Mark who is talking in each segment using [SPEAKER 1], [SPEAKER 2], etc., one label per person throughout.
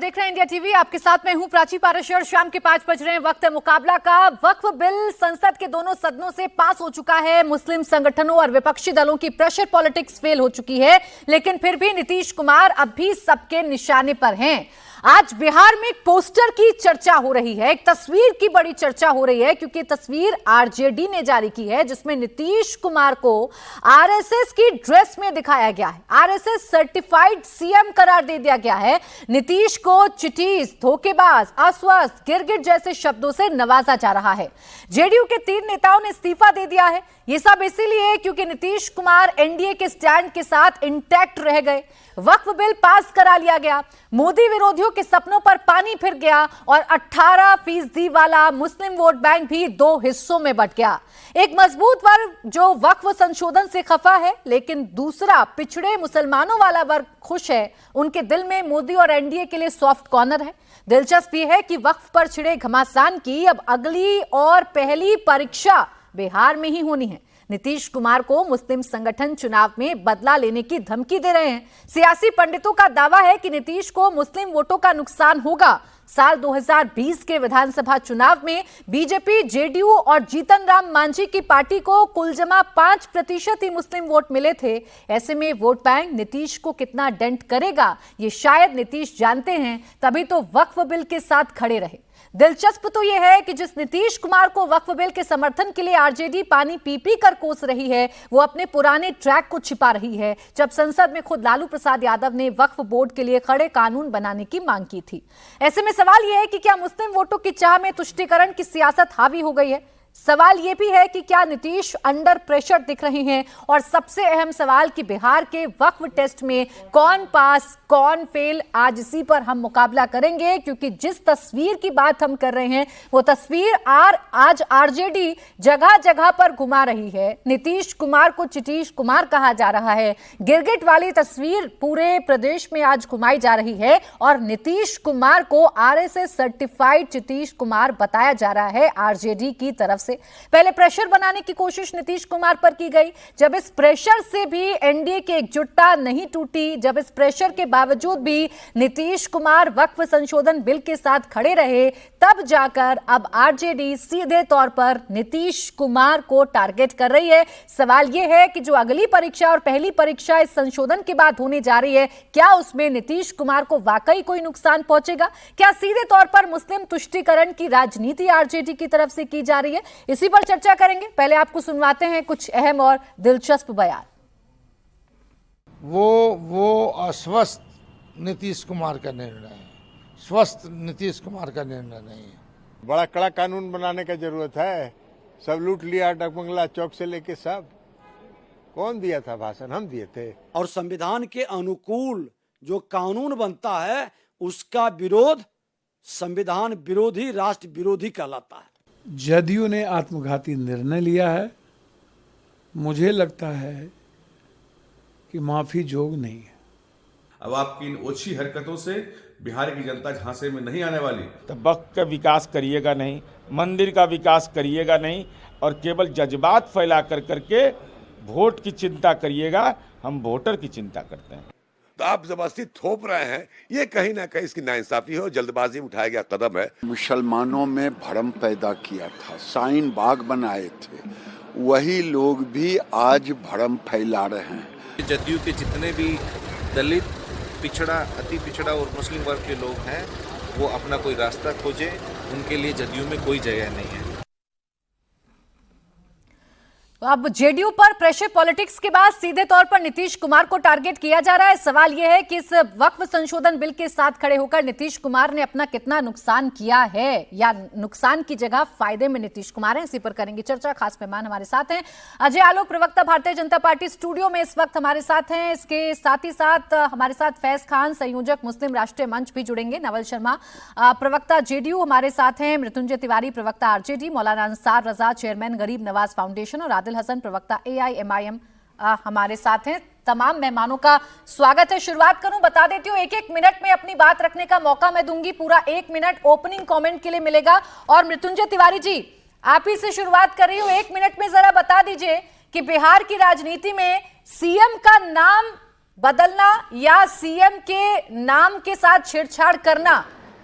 [SPEAKER 1] देख रहे हैं इंडिया टीवी। आपके साथ मैं हूं प्राची पारशर। शाम के 5 बज रहे हैं, वक्त है मुकाबला का। वक्फ बिल संसद के दोनों सदनों से पास हो चुका है। मुस्लिम संगठनों और विपक्षी दलों की प्रेशर पॉलिटिक्स फेल हो चुकी है, लेकिन फिर भी नीतीश कुमार अब भी सबके निशाने पर हैं। आज बिहार में एक पोस्टर की चर्चा हो रही है, एक तस्वीर की बड़ी चर्चा हो रही है, क्योंकि तस्वीर आरजेडी ने जारी की है, जिसमें नीतीश कुमार को आरएसएस की ड्रेस में दिखाया गया है। आरएसएस सर्टिफाइड सीएम करार दे दिया गया है। नीतीश को चिटीज, धोखेबाज, अस्वस्थ, गिरगिट जैसे शब्दों से नवाजा जा रहा है। जेडीयू के 3 नेताओं ने इस्तीफा दे दिया है। यह सब इसीलिए क्योंकि नीतीश कुमार एनडीए के स्टैंड के साथ इंटैक्ट रह गए। वक्फ बिल पास करा लिया गया, मोदी विरोधियों के सपनों पर पानी फिर गया और 18% वाला मुस्लिम वोट बैंक भी 2 हिस्सों में बंट गया। एक मजबूत वर्ग जो वक्फ संशोधन से खफा है, लेकिन दूसरा पिछड़े मुसलमानों वाला वर्ग खुश है। उनके दिल में मोदी और एनडीए के लिए सॉफ्ट कॉर्नर है। दिलचस्प यह है कि वक्फ पर छिड़े घमासान की अब अगली और पहली परीक्षा बिहार में ही होनी है। नीतीश कुमार को मुस्लिम संगठन चुनाव में बदला लेने की धमकी दे रहे हैं। सियासी पंडितों का दावा है कि नीतीश को मुस्लिम वोटों का नुकसान होगा। साल 2020 के विधानसभा चुनाव में बीजेपी, जेडीयू और जीतन राम मांझी की पार्टी को कुल जमा 5% ही मुस्लिम वोट मिले थे। ऐसे में वोट बैंक नीतीश को कितना डेंट करेगा, ये शायद नीतीश जानते हैं, तभी तो वक्फ बिल के साथ खड़े रहे। दिलचस्प तो यह है कि जिस नीतीश कुमार को वक्फ बिल के समर्थन के लिए आरजेडी पानी पी पी कर कोस रही है, वो अपने पुराने ट्रैक को छिपा रही है, जब संसद में खुद लालू प्रसाद यादव ने वक्फ बोर्ड के लिए खड़े कानून बनाने की मांग की थी। ऐसे में सवाल यह है कि क्या मुस्लिम वोटों की चाह में तुष्टीकरण की सियासत हावी हो गई है? सवाल यह भी है कि क्या नीतीश अंडर प्रेशर दिख रहे हैं? और सबसे अहम सवाल कि बिहार के वक्फ टेस्ट में कौन पास कौन फेल, आज इसी पर हम मुकाबला करेंगे। क्योंकि जिस तस्वीर की बात हम कर रहे हैं, वो तस्वीर आज आरजेडी जगह जगह पर घुमा रही है। नीतीश कुमार को चिटीश कुमार कहा जा रहा है। गिरगिट वाली तस्वीर पूरे प्रदेश में आज घुमाई जा रही है और नीतीश कुमार को आरएसएस सर्टिफाइड चिटीश कुमार बताया जा रहा है आरजेडी की तरफ से। पहले प्रेशर बनाने की कोशिश नीतीश कुमार पर की गई। जब इस प्रेशर से भी एनडीए की एकजुटता नहीं टूटी, जब इस प्रेशर के बावजूद भी नीतीश कुमार वक्फ संशोधन बिल के साथ खड़े रहे, तब जाकर अब आरजेडी सीधे तौर पर नीतीश कुमार को टारगेट कर रही है। सवाल यह है कि जो अगली परीक्षा और पहली परीक्षा इस संशोधन के बाद होने जा रही है, क्या उसमें नीतीश कुमार को वाकई कोई नुकसान पहुंचेगा? क्या सीधे तौर पर मुस्लिम तुष्टीकरण की राजनीति आरजेडी की तरफ से की जा रही है? इसी पर चर्चा करेंगे। पहले आपको सुनवाते हैं कुछ अहम और दिलचस्प बयान।
[SPEAKER 2] वो अस्वस्थ नीतीश कुमार का निर्णय है, स्वस्थ नीतीश कुमार का निर्णय नहीं है।
[SPEAKER 3] बड़ा कड़ा कानून बनाने का जरूरत है। सब लूट लिया, डकबंगला चौक से लेके सब। कौन दिया था भाषण? हम दिए थे।
[SPEAKER 4] और संविधान के अनुकूल जो कानून बनता है, उसका विरोध संविधान विरोधी, राष्ट्र विरोधी कहलाता है।
[SPEAKER 5] जदयू ने आत्मघाती निर्णय लिया है। मुझे लगता है कि माफी जोग नहीं है।
[SPEAKER 6] अब आपकी इन ओछी हरकतों से बिहार की जनता झांसे में नहीं आने वाली।
[SPEAKER 7] तो वक्त का विकास करिएगा नहीं, मंदिर का विकास करिएगा नहीं, और केवल जज्बात फैला कर करके वोट की चिंता करिएगा। हम वोटर की चिंता करते हैं।
[SPEAKER 8] तो आप जबरदस्ती थोप रहे हैं, ये कहीं ना कहीं इसकी नाइंसाफी हो, जल्दबाजी में उठाया गया कदम है।
[SPEAKER 9] मुसलमानों में भ्रम पैदा किया था, शाहीन बाग बनाए थे, वही लोग भी आज भ्रम फैला रहे हैं।
[SPEAKER 10] जदयू के जितने भी दलित, पिछड़ा, अति पिछड़ा और मुस्लिम वर्ग के लोग हैं, वो अपना कोई रास्ता खोजे। उनके लिए जदयू में कोई जगह नहीं है।
[SPEAKER 1] अब जेडीयू पर प्रेशर पॉलिटिक्स के बाद सीधे तौर पर नीतीश कुमार को टारगेट किया जा रहा है। सवाल यह है कि इस वक्फ संशोधन बिल के साथ खड़े होकर नीतीश कुमार ने अपना कितना नुकसान किया है, या नुकसान की जगह फायदे में नीतीश कुमार है। इसी पर करेंगे चर्चा। खास मेहमान हमारे साथ हैं अजय आलोक, प्रवक्ता भारतीय जनता पार्टी, स्टूडियो में इस वक्त हमारे साथ हैं। इसके साथ ही साथ हमारे साथ फैज खान, संयोजक मुस्लिम राष्ट्रीय मंच, भी जुड़ेंगे। नवल शर्मा, प्रवक्ता जेडीयू, हमारे साथ हैं। मृत्युंजय तिवारी, प्रवक्ता आरजेडी, मौलाना अंसार रजा, चेयरमैन गरीब नवाज फाउंडेशन, और आदिल हसन, प्रवक्ता एआईएमआईएम, हमारे साथ हैं। तमाम मेहमानों का स्वागत है। शुरुआत करूं, बता देती हूं, एक मिनट में अपनी बात रखने का मौका मैं दूंगी। पूरा 1 मिनट ओपनिंग कमेंट के लिए मिलेगा। और मृत्युंजय तिवारी जी, आप ही से शुरुआत कर रही हूं। 1 मिनट में जरा बता दीजिए कि बिहार की राजनीति में सीएम का नाम बदलना या सीएम के नाम के साथ छेड़छाड़ करना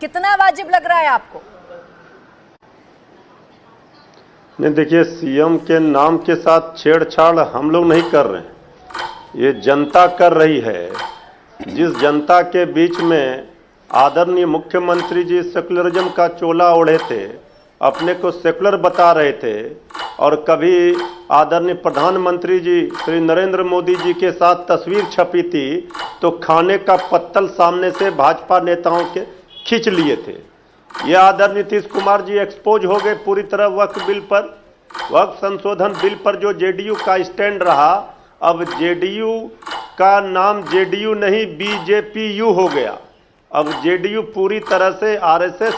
[SPEAKER 1] कितना वाजिब लग रहा है आपको?
[SPEAKER 11] नहीं, देखिए, सीएम के नाम के साथ छेड़छाड़ हम लोग नहीं कर रहे हैं, ये जनता कर रही है। जिस जनता के बीच में आदरणीय मुख्यमंत्री जी सेकुलरिज्म का चोला ओढ़े थे, अपने को सेकुलर बता रहे थे, और कभी आदरणीय प्रधानमंत्री जी श्री नरेंद्र मोदी जी के साथ तस्वीर छपी थी तो खाने का पत्तल सामने से भाजपा नेताओं के खींच लिए थे। ये आदरणीय नीतीश कुमार जी एक्सपोज हो गए पूरी तरह वक्फ बिल पर, वक्फ संशोधन बिल पर जो जेडीयू का स्टैंड रहा। अब जेडीयू का नाम जेडीयू नहीं बीजेपीयू हो गया। अब जेडीयू पूरी तरह से आरएसएस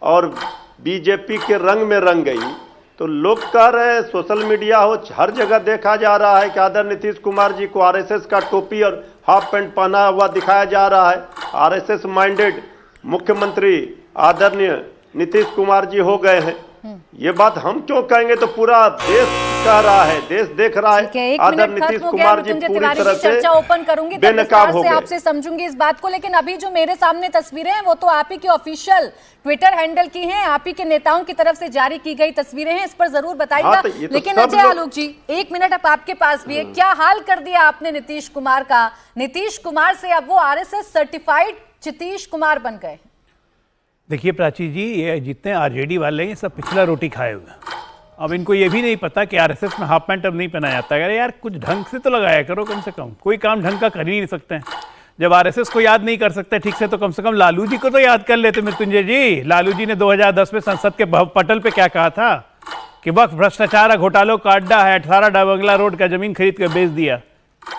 [SPEAKER 11] और बीजेपी के रंग में रंग गई। तो लोग कह रहे हैं, सोशल मीडिया हो, हर जगह देखा जा रहा है कि आदरणीय नीतीश कुमार जी को आरएसएस का टोपी और हाफ पैंट पहना हुआ दिखाया जा रहा है। आरएसएस माइंडेड मुख्यमंत्री आदरणीय नीतीश कुमार जी हो गए हैं। ये बात हम क्यों कहेंगे, तो पूरा देश कह रहा है, देश देख रहा है। आदरणीय नीतीश कुमार जी पूरी तरह से
[SPEAKER 1] चर्चा ओपन करूंगी,
[SPEAKER 11] बेनकाब हो गए।
[SPEAKER 1] आपसे समझूंगी इस बात को, लेकिन अभी जो मेरे सामने तस्वीरें हैं वो तो आप ही के ऑफिशियल ट्विटर हैंडल की हैं, आप ही के नेताओं की तरफ से जारी की गई तस्वीरें हैं, इस पर जरूर बताइएगा।
[SPEAKER 11] तो
[SPEAKER 1] लेकिन अजय आलोक जी, 1 मिनट अब आपके पास भी है। क्या हाल कर दिया आपने नीतीश कुमार का? नीतीश कुमार से अब वो आरएसएस सर्टिफाइड नीतीश कुमार बन गए।
[SPEAKER 12] देखिए प्राची जी, ये जितने आरजेडी वाले हैं ये सब पिछला रोटी खाए हुए हैं। अब इनको ये भी नहीं पता कि आरएसएस में हाफ पैंट अब नहीं पहना जाता है। अरे यार, कुछ ढंग से तो लगाया करो, कम से कम कोई काम ढंग का कर ही नहीं सकते हैं। जब आरएसएस को याद नहीं कर सकते ठीक से, तो कम से कम लालू जी को तो याद कर लेते मृत्युंजय जी। लालू जी ने 2010 में संसद के पटल पे क्या कहा था कि वक्त भ्रष्टाचार घोटालों का अड्डा है, 18 डाबंगला रोड का जमीन खरीद कर बेच दिया।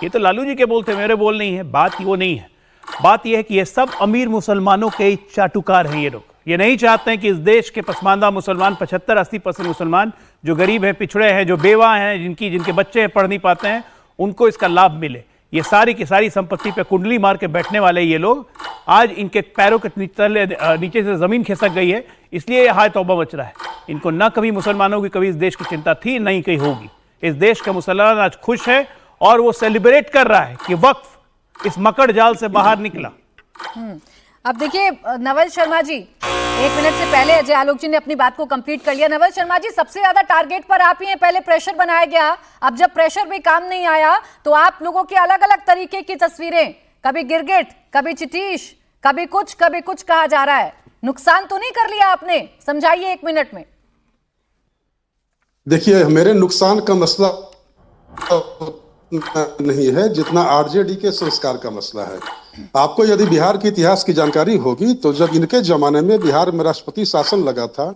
[SPEAKER 12] ये तो लालू जी के बोल थे, मेरे बोल नहीं है। बात वो नहीं है, बात यह है कि ये सब अमीर मुसलमानों के चाटुकार हैं। ये लोग ये नहीं चाहते हैं कि इस देश के पसमानदा मुसलमान 75-80% मुसलमान जो गरीब हैं, पिछड़े हैं, जो बेवा हैं, जिनके बच्चे हैं पढ़ नहीं पाते हैं, उनको इसका लाभ मिले। ये सारी की सारी संपत्ति पे कुंडली मार के बैठने वाले ये लोग आज इनके पैरों के नीचे से जमीन खिसक गई है, इसलिए हाय तौबा मच रहा है। इनको ना कभी मुसलमानों की कभी इस देश की चिंता थी, नहीं कहीं होगी। इस देश का मुसलमान आज खुश है और वो सेलिब्रेट कर रहा है कि वक्फ इस मकड़ जाल से बाहर निकला।
[SPEAKER 1] अब देखिए नवल शर्मा जी, 1 मिनट से पहले अजय आलोक जी ने अपनी बात को कंप्लीट कर लिया। नवल शर्मा जी, सबसे ज्यादा टारगेट पर आप ही हैं। पहले प्रेशर बनाया गया, अब जब प्रेशर भी काम नहीं आया तो आप लोगों की अलग अलग तरीके की तस्वीरें, कभी गिरगिट, कभी चिटीश, कभी कुछ कहा जा रहा है। नुकसान तो नहीं कर लिया आपने? समझाइए 1 मिनट में।
[SPEAKER 13] देखिए, मेरे नुकसान का मसला नहीं है जितना आरजेडी के संस्कार का मसला है। आपको यदि बिहार के इतिहास की जानकारी होगी तो जब इनके जमाने में बिहार में राष्ट्रपति शासन लगा था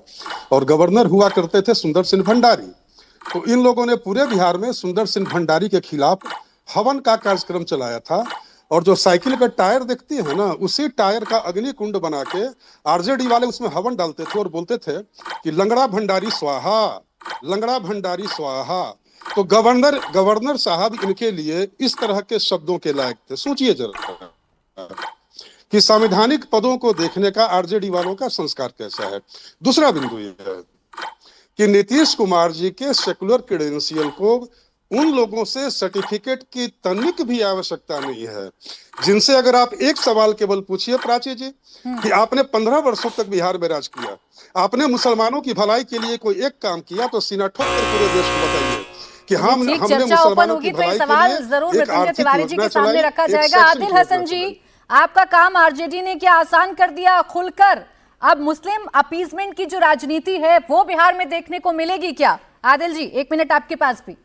[SPEAKER 13] और गवर्नर हुआ करते थे सुंदर सिंह भंडारी, तो इन लोगों ने पूरे बिहार में सुंदर सिंह भंडारी के खिलाफ हवन का कार्यक्रम चलाया था। और जो साइकिल का टायर देखती है ना, उसी टायर का अग्नि कुंड बना के आरजेडी वाले उसमें हवन डालते थे और बोलते थे कि लंगड़ा भंडारी स्वाहा, लंगड़ा भंडारी स्वाहा। तो गवर्नर साहब इनके लिए इस तरह के शब्दों के लायक थे। सोचिए जरा कि संवैधानिक पदों को देखने का आरजेडी वालों का संस्कार कैसा है। दूसरा बिंदु यह है कि नीतीश कुमार जी के सेकुलर क्रेडेंशियल को उन लोगों से सर्टिफिकेट की तनिक भी आवश्यकता नहीं है जिनसे अगर आप एक सवाल केवल पूछिए प्राची जी कि आपने 15 वर्षों तक बिहार में राज किया, आपने मुसलमानों की भलाई के लिए कोई एक काम किया तो सीना ठोक कर पूरे देश को बताइए कि हमने मुसलमानों की भलाई के लिए
[SPEAKER 1] जरूर मृत्युंजय तिवारी जी के सामने रखा जाएगा। आदिल हसन जी, आपका काम आरजेडी ने क्या आसान कर दिया खुलकर? अब मुस्लिम अपीजमेंट की जो राजनीति है वो बिहार में देखने को मिलेगी क्या? आदिल जी, 1 मिनट आपके पास भी।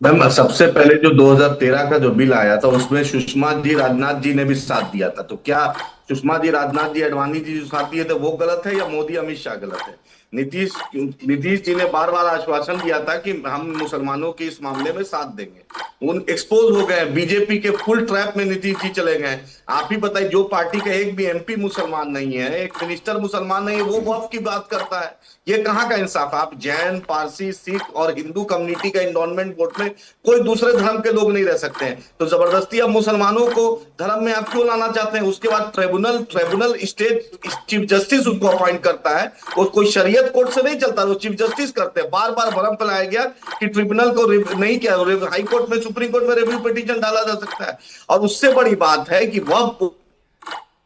[SPEAKER 14] मैम, सबसे पहले जो 2013 का जो बिल आया था उसमें सुषमा जी, राजनाथ जी ने भी साथ दिया था। तो क्या सुषमा जी, राजनाथ जी, अडवाणी जी जो साथ दिए थे वो गलत है या मोदी, अमित शाह गलत है? नीतीश जी ने बार बार आश्वासन दिया था कि हम मुसलमानों के इस मामले में साथ देंगे। उन एक्सपोज हो गए, बीजेपी के फुल ट्रैप में नीतीश जी चले गए। आप ही बताइए, जो पार्टी का एक भी एमपी मुसलमान नहीं है, एक मिनिस्टर मुसलमान नहीं है, वो वक्फ की बात करता है। ये कहाँ का इंसाफ? आप जैन, पारसी, सिख और हिंदू कम्युनिटी का एनवायरमेंट बोर्ड में कोई दूसरे धर्म के लोग नहीं रह सकते हैं, तो जबरदस्ती अब मुसलमानों को धर्म में आप क्यों लाना चाहते हैं? उसके बाद ट्रिब्यूनल स्टेट चीफ जस्टिस उसको अपॉइंट करता है, वो कोई शरीयत कोर्ट से नहीं चलता, वो चीफ जस्टिस करते हैं। बार बार भरम फैलाया गया कि ट्रिब्यूनल को नहीं किया, हाई कोर्ट में, सुप्रीम कोर्ट में रिव्यू पिटीशन डाला जा सकता है। और उससे बड़ी बात है कि वह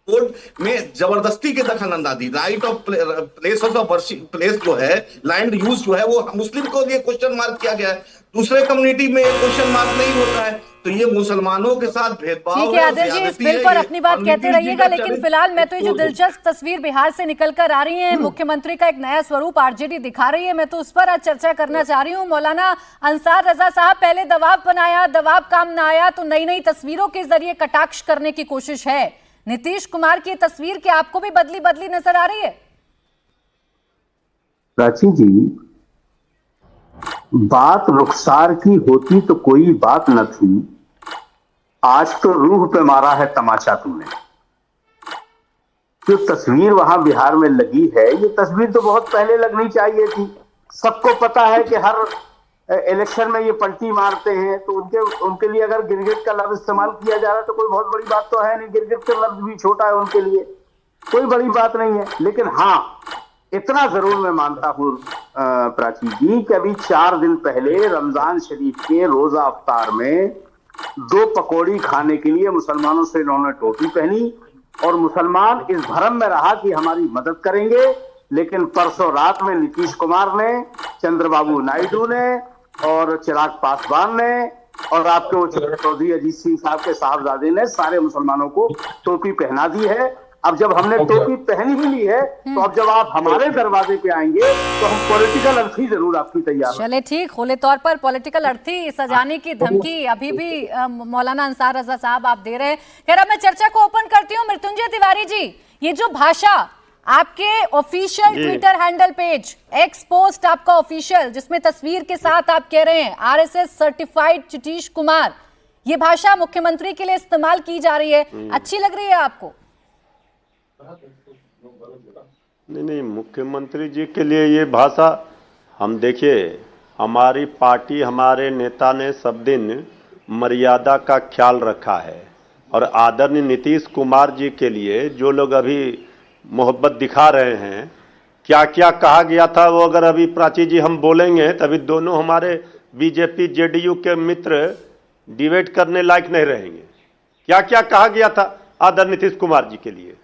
[SPEAKER 14] कोर्ट में जबरदस्ती के दखल अंदाजी, right of place of worship, place जो है, लैंड यूज जो है, वो मुस्लिम को लिए क्वेश्चन मार्क किया गया है, दूसरे कम्युनिटी में क्वेश्चन मार्क नहीं होता है। तो ये मुसलमानों के साथ भेदभाव।
[SPEAKER 1] ठीक है आदिल जी, इस बिल पर अपनी बात कहते रहिएगा, लेकिन फिलहाल मैं तो ये जो दिलचस्प तस्वीर बिहार से निकल कर आ रही है, मुख्यमंत्री का एक नया स्वरूप आरजेडी दिखा रही है, मैं तो उस पर आज चर्चा करना चाह रही हूँ। मौलाना अंसार रजा साहब, पहले दबाव बनाया, दबाव काम ना आया तो नई नई तस्वीरों के जरिए कटाक्ष करने की कोशिश है। नीतीश कुमार की तस्वीर क्या आपको भी बदली बदली नजर आ रही है?
[SPEAKER 15] प्राची जी, बात रुखसार की होती तो कोई बात न थी, आज तो रूह पे मारा है तमाचा तुमने। जो तस्वीर वहां बिहार में लगी है, ये तस्वीर तो बहुत पहले लगनी चाहिए थी। सबको पता है कि हर इलेक्शन में ये पलटी मारते हैं, तो उनके लिए अगर गिरगिट का लफ्ज इस्तेमाल किया जा रहा है तो कोई बहुत बड़ी बात तो है नहीं, गिरगिट का लफ्ज भी छोटा है उनके लिए, कोई बड़ी बात नहीं है। लेकिन हाँ, इतना जरूर मैं मानता हूं प्राची जी कि अभी 4 दिन पहले रमजान शरीफ के रोजा अफ्तार में 2 पकौड़ी खाने के लिए मुसलमानों से इन्होंने टोपी पहनी और मुसलमान इस भरम में रहा कि हमारी मदद करेंगे। लेकिन परसों रात में नीतीश कुमार ने, चंद्रबाबू नायडू ने और चिराग पासवान ने और आपके वो चौधरी अजीत सिंह साहब के साहबजादे ने सारे मुसलमानों को टोपी पहना दी है। अब जब हमने टोपी पहनी ही ली है, तो अब जब आप हमारे दरवाजे पे आएंगे तो हम पॉलिटिकल अर्थी जरूर आपकी तैयार हैं।
[SPEAKER 1] चले ठीक, खुले तौर पर पॉलिटिकल अर्थी सजाने की धमकी अभी भी मौलाना अंसार रजा साहब आप दे रहे हैं। खैर, मैं चर्चा को ओपन करती हूँ। मृत्युंजय तिवारी जी, ये जो भाषा आपके official Twitter handle page, x post आपका ऑफिशियल, जिसमें तस्वीर के साथ आप कह रहे हैं आरएसएस सर्टिफाइड नीतीश कुमार, ये भाषा मुख्यमंत्री के लिए इस्तेमाल की जा रही है, अच्छी लग रही है आपको?
[SPEAKER 11] नहीं, मुख्यमंत्री जी के लिए ये भाषा, हम देखिए, हमारी पार्टी, हमारे नेता ने सब दिन मर्यादा का ख्याल रखा है और आदरणीय नीतीश कुमार जी के लिए जो लोग अभी मोहब्बत दिखा रहे हैं, क्या क्या कहा गया था वो अगर अभी प्राची जी हम बोलेंगे तभी दोनों हमारे बीजेपी जेडीयू के मित्र डिबेट करने लायक नहीं रहेंगे। क्या क्या कहा गया था आदरणीय नीतीश कुमार जी के लिए।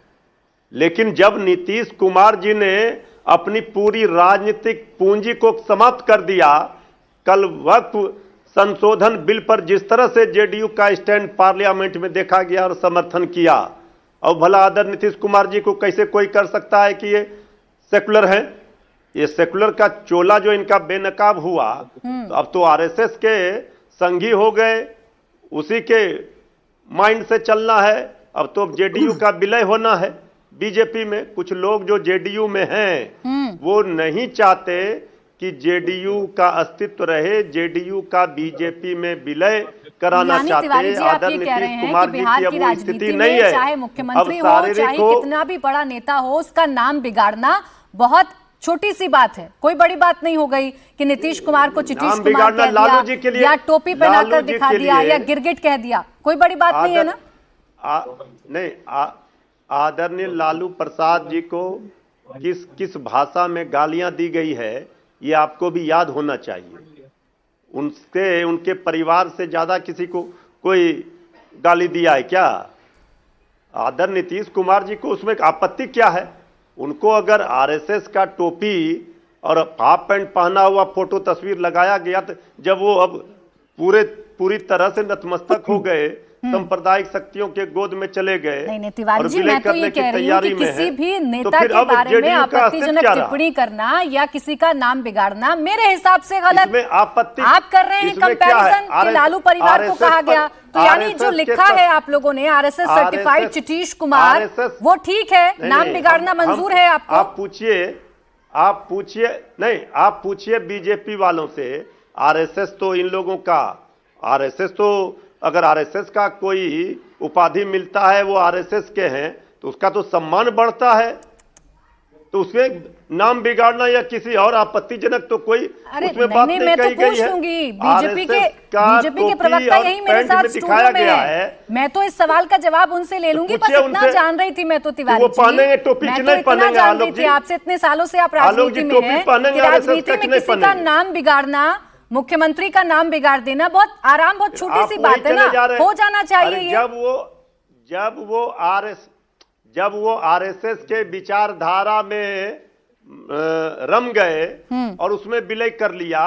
[SPEAKER 11] लेकिन जब नीतीश कुमार जी ने अपनी पूरी राजनीतिक पूंजी को समाप्त कर दिया, कल वक्त संशोधन बिल पर जिस तरह से जेडीयू का स्टैंड पार्लियामेंट में देखा गया और समर्थन किया, और भला आदरणीय नीतीश कुमार जी को कैसे कोई कर सकता है कि ये सेकुलर है? ये सेकुलर का चोला जो इनका बेनकाब हुआ, तो अब तो आरएसएस के संगी हो गए, उसी के माइंड से चलना है। अब तो जेडीयू का विलय होना है बीजेपी में। कुछ लोग जो जेडीयू में हैं वो नहीं चाहते कि जेडीयू का अस्तित्व रहे, जेडीयू का बीजेपी में विलय कराना चाहते हैं। आदरणीय नीतीश कुमार जी की अब वो स्थिति नहीं है।
[SPEAKER 1] चाहे मुख्यमंत्री हो, चाहे कितना भी बड़ा नेता हो, उसका नाम बिगाड़ना बहुत छोटी सी बात है, कोई बड़ी बात नहीं हो गई कि नीतीश कुमार को नीतीश कुमार कह दिया या टोपी पहनाकर दिखा दिया या गिरगिट कह दिया, कोई बड़ी बात नहीं है ना।
[SPEAKER 11] नहीं, आदरणीय लालू प्रसाद जी को किस भाषा में गालियां दी गई है ये आपको भी याद होना चाहिए। उनके परिवार से ज्यादा किसी को कोई गाली दिया है क्या? आदरणीय नीतीश कुमार जी को उसमें आपत्ति क्या है? उनको अगर आरएसएस का टोपी और हाफ पैंट पहना हुआ फोटो तस्वीर लगाया गया, तो जब वो अब पूरी तरह से नतमस्तक हो गए, सांप्रदायिक शक्तियों के गोद में चले गए,
[SPEAKER 1] नहीं तिवारी जी, मैं तो ये कह रही हूँ कि किसी भी नेता के बारे में आपत्तिजनक टिप्पणी करना या किसी का नाम बिगाड़ना मेरे हिसाब से गलत आप कर रहे हैं। कंपैरिजन कि लालू परिवार को कहा गया, तो यानी जो लिखा है आप लोगों ने आरएसएस सर्टिफाइड नीतीश कुमार, वो ठीक है, नाम बिगाड़ना मंजूर है आपको?
[SPEAKER 11] आप पूछिए बीजेपी वालों से। आरएसएस तो इन लोगों का, आरएसएस तो अगर आरएसएस का कोई उपाधि मिलता है वो आरएसएस के हैं, तो उसका तो सम्मान बढ़ता है। तो उसमें नाम बिगाड़ना या किसी और आपत्तिजनक तो कोई उसमें बात नहीं
[SPEAKER 1] मैं तो
[SPEAKER 11] कही गई
[SPEAKER 1] पूछ
[SPEAKER 11] है।
[SPEAKER 1] लूंगी, बीजेपी के प्रवक्ता यही मेरे साथ स्टूडियो में है, मैं तो इस सवाल का जवाब उनसे ले लूंगी। बस इतना जान रही थी मैं तो तिवारी जी, मैं तो इतना जान रही थी आपसे, इतने सालों से आप राजनीति में हैं कि राजनीति में किसी का नाम बिगाड़ना, मुख्यमंत्री का नाम बिगाड़ देना बहुत आराम, बहुत छोटी सी बात है ना, हो जाना चाहिए ये।
[SPEAKER 11] जब वो आरएसएस के विचारधारा में रम गए और उसमें विलय कर लिया,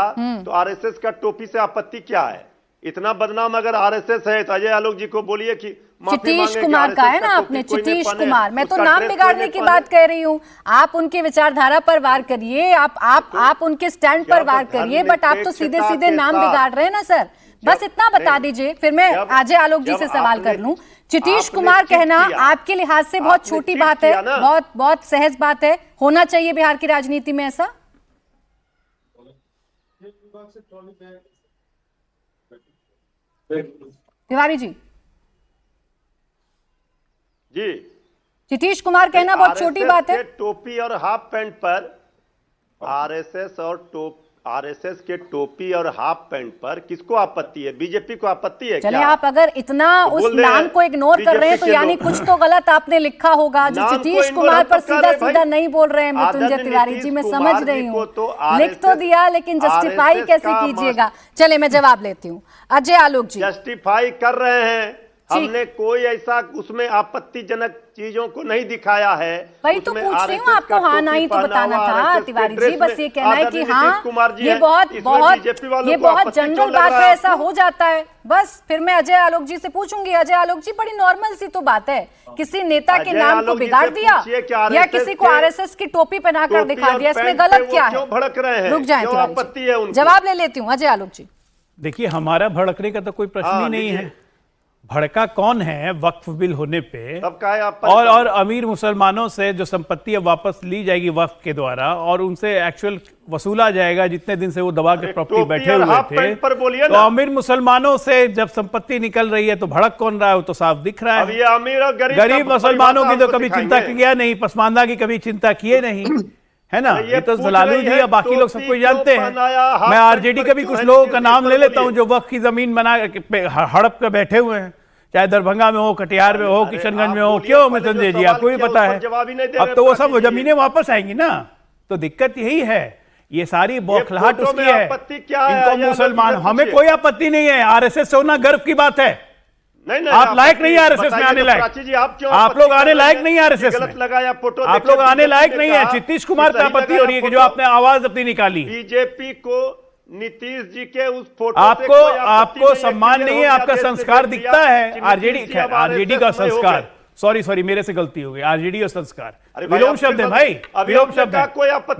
[SPEAKER 11] तो आरएसएस का टोपी से आपत्ति क्या है? इतना बदनाम अगर आरएसएस है तो अजय आलोक जी को बोलिए कि
[SPEAKER 1] चितीश कुमार का है ना आपने, चितीश कुमार, मैं तो नाम बिगाड़ने की बात कह रही हूँ। आप उनकी विचारधारा पर वार करिए, आप उनके स्टैंड पर वार करिए, बट आप तो सीधे सीधे नाम बिगाड़ रहे हैं ना सर। बस इतना बता दीजिए, फिर मैं अजय आलोक जी से सवाल कर लूं। चितीश कुमार कहना आपके लिहाज से बहुत छोटी बात है, बहुत सहज बात है, होना चाहिए बिहार की राजनीति में ऐसा? तिवारी जी चितीश कुमार कहना बहुत छोटी बात है।
[SPEAKER 11] टोपी और हाफ पैंट पर आरएसएस के टोपी और हाफ पैंट पर किसको आपत्ति है? बीजेपी को आपत्ति है?
[SPEAKER 1] चलिए, आप अगर इतना उस नाम को इग्नोर कर रहे हैं तो यानी कुछ तो गलत आपने लिखा होगा जो चितीश कुमार पर सीधा सीधा नहीं बोल रहे हैं मृत्युंजय तिवारी जी, मैं समझ रही हूँ, लिख तो दिया लेकिन जस्टिफाई कैसे कीजिएगा? चले मैं जवाब लेती हूँ। अजय आलोक जी
[SPEAKER 11] जस्टिफाई कर रहे हैं, हमने कोई ऐसा उसमें आपत्तिजनक चीजों को नहीं दिखाया है।
[SPEAKER 1] वही तो पूछ रही हूँ, आपको हाँ नहीं तो बताना था तिवारी जी, बस ये कहना है कि हाँ ये बहुत जनरल बात है, ऐसा हो जाता है। बस फिर मैं अजय आलोक जी से पूछूंगी। अजय आलोक जी, बड़ी नॉर्मल सी तो बात है, किसी नेता के नाम को बिगाड़ दिया या किसी को आरएसएस की टोपी पहनाकर दिखा दिया, इसमें गलत क्या है?
[SPEAKER 11] भड़क रहे हैं,
[SPEAKER 1] रुक जाए तिवारी, जवाब ले लेती हूँ। अजय आलोक जी
[SPEAKER 12] देखिए, हमारा भड़कने का तो कोई प्रश्न ही नहीं है। भड़का कौन है वक्फ बिल होने पे? और अमीर मुसलमानों से जो संपत्ति अब वापस ली जाएगी वक्फ के द्वारा और उनसे एक्चुअल वसूला जाएगा, जितने दिन से वो दबा के प्रॉपर्टी बैठे हुए थे, तो अमीर मुसलमानों से जब संपत्ति निकल रही है तो भड़क कौन रहा है? वो तो साफ दिख रहा है।
[SPEAKER 11] अमीर और
[SPEAKER 12] गरीब मुसलमानों की तो कभी चिंता किया नहीं, पसमानदा की कभी चिंता किए नहीं, है ना? ये तो लालू जी या बाकी लोग सबको जानते हैं। मैं आरजेडी के भी कुछ लोगों का नाम ले लेता हूं जो वक्त की जमीन बना हड़प कर बैठे हुए हैं, चाहे दरभंगा में हो, कटिहार में हो, किशनगंज में हो। क्यों मृत्युंजय जी, आपको भी पता है। अब तो वो सब जमीनें वापस आएंगी ना, तो दिक्कत यही है। ये सारी बौखलाहट उसकी है। इनको मुसलमान, हमें कोई आपत्ति नहीं है, आरएसएस से होना गर्व की बात है।
[SPEAKER 11] नहीं,
[SPEAKER 12] आप लायक नहीं आरएसएस में आने लायक, आप लोग आने लायक नहीं आरएसएस में, आप लोग आने लायक नहीं है। चितीश कुमार पे आपत्ति हो रही है कि जो आपने आवाज अपनी निकाली।
[SPEAKER 11] बीजेपी को नीतीश जी के उस फोटो
[SPEAKER 12] आपको सम्मान नहीं है, आपका संस्कार दिखता है। आरजेडी का संस्कार, सॉरी मेरे से गलती हो गई, आरजेडी का संस्कार विलोम शब्द है भाई, विलोम शब्द है।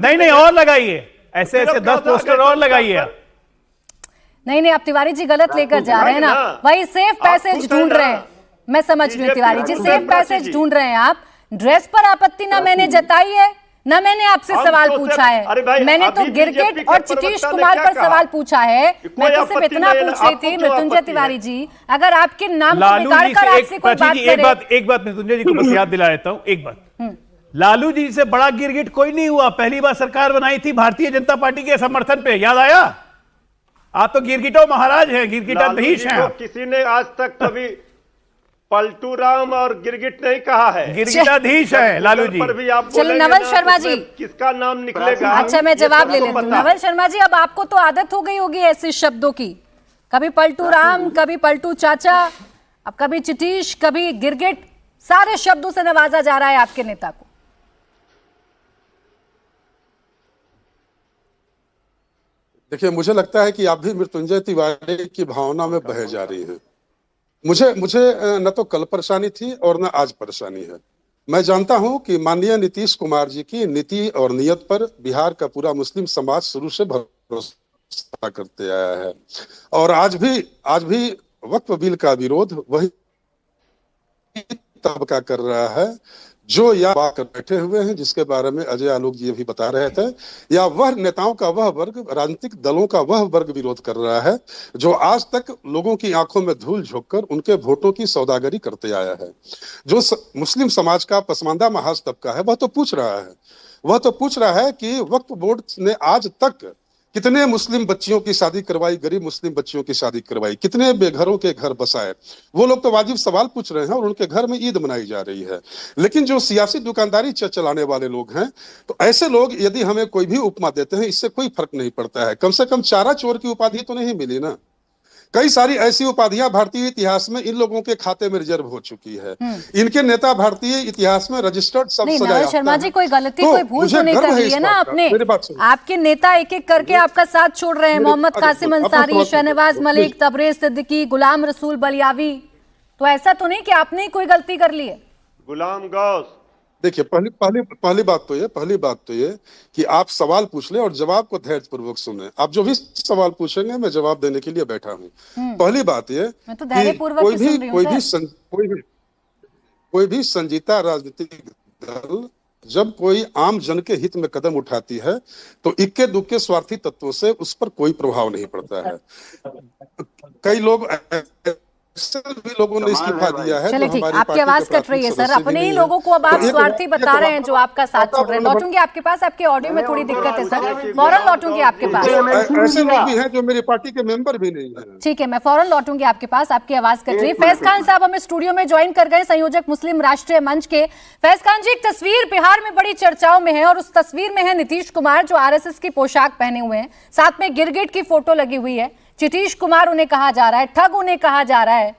[SPEAKER 12] नहीं और लगाइए, ऐसे 10 पोस्टर और लगाइए।
[SPEAKER 1] नहीं आप तिवारी जी गलत लेकर जा रहे हैं ना, वही सेफ पैसेज ढूंढ रहे हैं। मैं समझ रही हूँ तिवारी जी, सेफ पैसेज ढूंढ रहे हैं आप। ड्रेस पर आपत्ति ना मैंने जताई है ना मैंने आपसे सवाल पूछा है, मैंने तो गिरगिट और चितीश कुमार पर सवाल पूछा है। मैं तो सिर्फ इतना पूछ रही थी मृत्युंजय तिवारी जी, अगर आपके नाम को बिगाड़कर आपसे कोई बात करे।
[SPEAKER 12] एक बात मृत्युंजय जी को बस याद दिला देता हूँ, एक बात, लालू जी से बड़ा गिरगिट कोई नहीं हुआ। पहली बार सरकार बनाई थी भारतीय जनता पार्टी के समर्थन पे, याद आया? आप तो गिरगिटो महाराज हैं, गिरगिटाधीश हैं।
[SPEAKER 11] किसी ने आज तक कभी पलटू राम और गिरगिट नहीं कहा है,
[SPEAKER 12] गिरगिटाधीश है लालू जी।
[SPEAKER 1] चलो नवल शर्मा जी,
[SPEAKER 11] किसका नाम निकलेगा?
[SPEAKER 1] अच्छा मैं जवाब ले लेती हूँ। नवल शर्मा जी, अब आपको तो आदत हो गई होगी ऐसे शब्दों की, कभी पलटू राम, कभी पलटू चाचा, अब कभी चितीश, कभी गिरगिट, सारे शब्दों से नवाजा जा रहा है आपके नेता को।
[SPEAKER 13] देखिए, मुझे लगता है कि आप भी मृत्युंजय तिवारी की भावना में बह जा रही हैं। मुझे न तो कल परेशानी थी और न आज परेशानी है। मैं जानता हूं कि माननीय नीतीश कुमार जी की नीति और नियत पर बिहार का पूरा मुस्लिम समाज शुरू से भरोसा करते आया है और आज भी वक्फ बिल का विरोध वही तबका कर रहा है जो या कर बैठे हुए हैं, जिसके बारे में अजय आलोक जी अभी बता रहे थे, या वह नेताओं का वह वर्ग, राजनीतिक दलों का वह वर्ग विरोध कर रहा है जो आज तक लोगों की आंखों में धूल झोंककर उनके वोटों की सौदागरी करते आया है। जो मुस्लिम समाज का पसमानदा महाज तबका है, वह तो पूछ रहा है कि वक्फ बोर्ड ने आज तक कितने मुस्लिम बच्चियों की शादी करवाई, गरीब मुस्लिम बच्चियों की शादी करवाई, कितने बेघरों के घर बसाए। वो लोग तो वाजिब सवाल पूछ रहे हैं और उनके घर में ईद मनाई जा रही है। लेकिन जो सियासी दुकानदारी चलाने वाले लोग हैं, तो ऐसे लोग यदि हमें कोई भी उपमा देते हैं, इससे कोई फर्क नहीं पड़ता है। कम से कम चारा चोर की उपाधि तो नहीं मिली ना। कई सारी ऐसी उपाधियां भारतीय इतिहास में इन लोगों के खाते में रिजर्व हो चुकी है। इनके नेता भारतीय इतिहास में रजिस्टर्ड सब
[SPEAKER 1] नहीं, शर्मा जी कोई गलती कोई भूल तो नहीं कर ली है ना आपने? आपके नेता एक एक करके आपका साथ छोड़ रहे हैं। मोहम्मद कासिम अंसारी, शहनवाज मलिक, तबरेज सिद्दीकी, गुलाम रसूल बलियावी। तो ऐसा तो नहीं कि आपने ही कोई गलती कर ली है?
[SPEAKER 11] गुलाम गौस,
[SPEAKER 13] देखिए, पहली बात तो ये कि आप सवाल पूछ ले और जवाब को धैर्यपूर्वक सुने। आप जो भी सवाल पूछेंगे मैं जवाब देने के लिए बैठा हूँ। पहली बात ये
[SPEAKER 1] तो
[SPEAKER 13] कोई भी संजीता राजनीतिक दल जब कोई आम जन के हित में कदम उठाती है तो इक्के दुक्के स्वार्थी तत्वों से उस पर कोई प्रभाव नहीं पड़ता है। कई लोग भी लोगों ने इस्तीफा दिया है।
[SPEAKER 1] चलिए ठीक, आपकी आवाज कट रही है सर। अपने ही लोगों को अब आप स्वार्थी बता रहे हैं जो आपका साथ छोड़ रहे हैं। लौटूंगी आपके पास, आपके ऑडियो में थोड़ी दिक्कत है सर, फौरन लौटूंगी आपके पास।
[SPEAKER 13] ऐसे लोग भी हैं जो मेरी पार्टी के मेंबर भी नहीं है।
[SPEAKER 1] ठीक है, मैं फौरन लौटूंगी आपके पास, आपकी आवाज कट रही है। फैज खान साहब हमें स्टूडियो में ज्वाइन कर गए, संयोजक मुस्लिम राष्ट्रीय मंच के। फैज खान जी, एक तस्वीर बिहार में बड़ी चर्चाओं में है और उस तस्वीर में है नीतीश कुमार जो आरएसएस की पोशाक पहने हुए हैं, साथ में गिरगिट की फोटो लगी हुई है। नीतीश कुमार उन्हें कहा जा रहा है, ठग उन्हें कहा जा रहा है।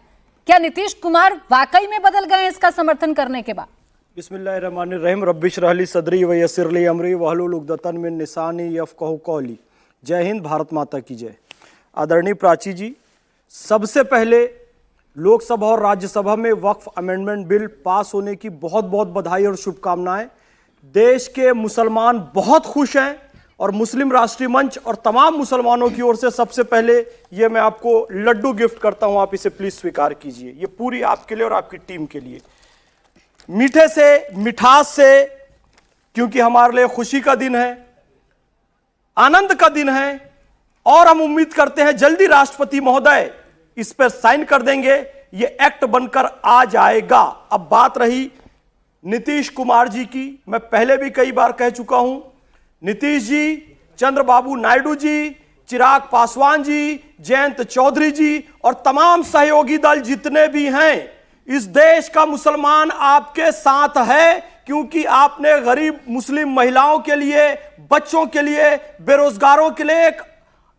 [SPEAKER 1] क्या नीतीश कुमार वाकई में बदल गए हैं इसका समर्थन करने के बाद?
[SPEAKER 4] बिस्मिल्लाहिर्रहमानिर्रहीम, रब्बिश रहली सदरी व यस्सिर ली अमरी वहलुल उक़दतन मिन लिसानी यफ़क़हू क़ौली। जय हिंद, भारत माता की जय। आदरणीय प्राची जी, सबसे पहले लोकसभा और राज्यसभा में वक्फ अमेंडमेंट बिल पास होने की बहुत बहुत बधाई और शुभकामनाएं। देश के मुसलमान बहुत खुश हैं और मुस्लिम राष्ट्रीय मंच और तमाम मुसलमानों की ओर से सबसे पहले ये मैं आपको लड्डू गिफ्ट करता हूं, आप इसे प्लीज स्वीकार कीजिए। ये पूरी आपके लिए और आपकी टीम के लिए। मीठे से, मिठास से, क्योंकि हमारे लिए खुशी का दिन है, आनंद का दिन है और हम उम्मीद करते हैं जल्दी राष्ट्रपति महोदय इस पर साइन कर देंगे, ये एक्ट बनकर आ जाएगा। अब बात रही नीतीश कुमार जी की, मैं पहले भी कई बार कह चुका हूं, नीतीश जी, चंद्रबाबू नायडू जी, चिराग पासवान जी, जयंत चौधरी जी और तमाम सहयोगी दल जितने भी हैं, इस देश का मुसलमान आपके साथ है, क्योंकि आपने गरीब मुस्लिम महिलाओं के लिए, बच्चों के लिए, बेरोजगारों के लिए एक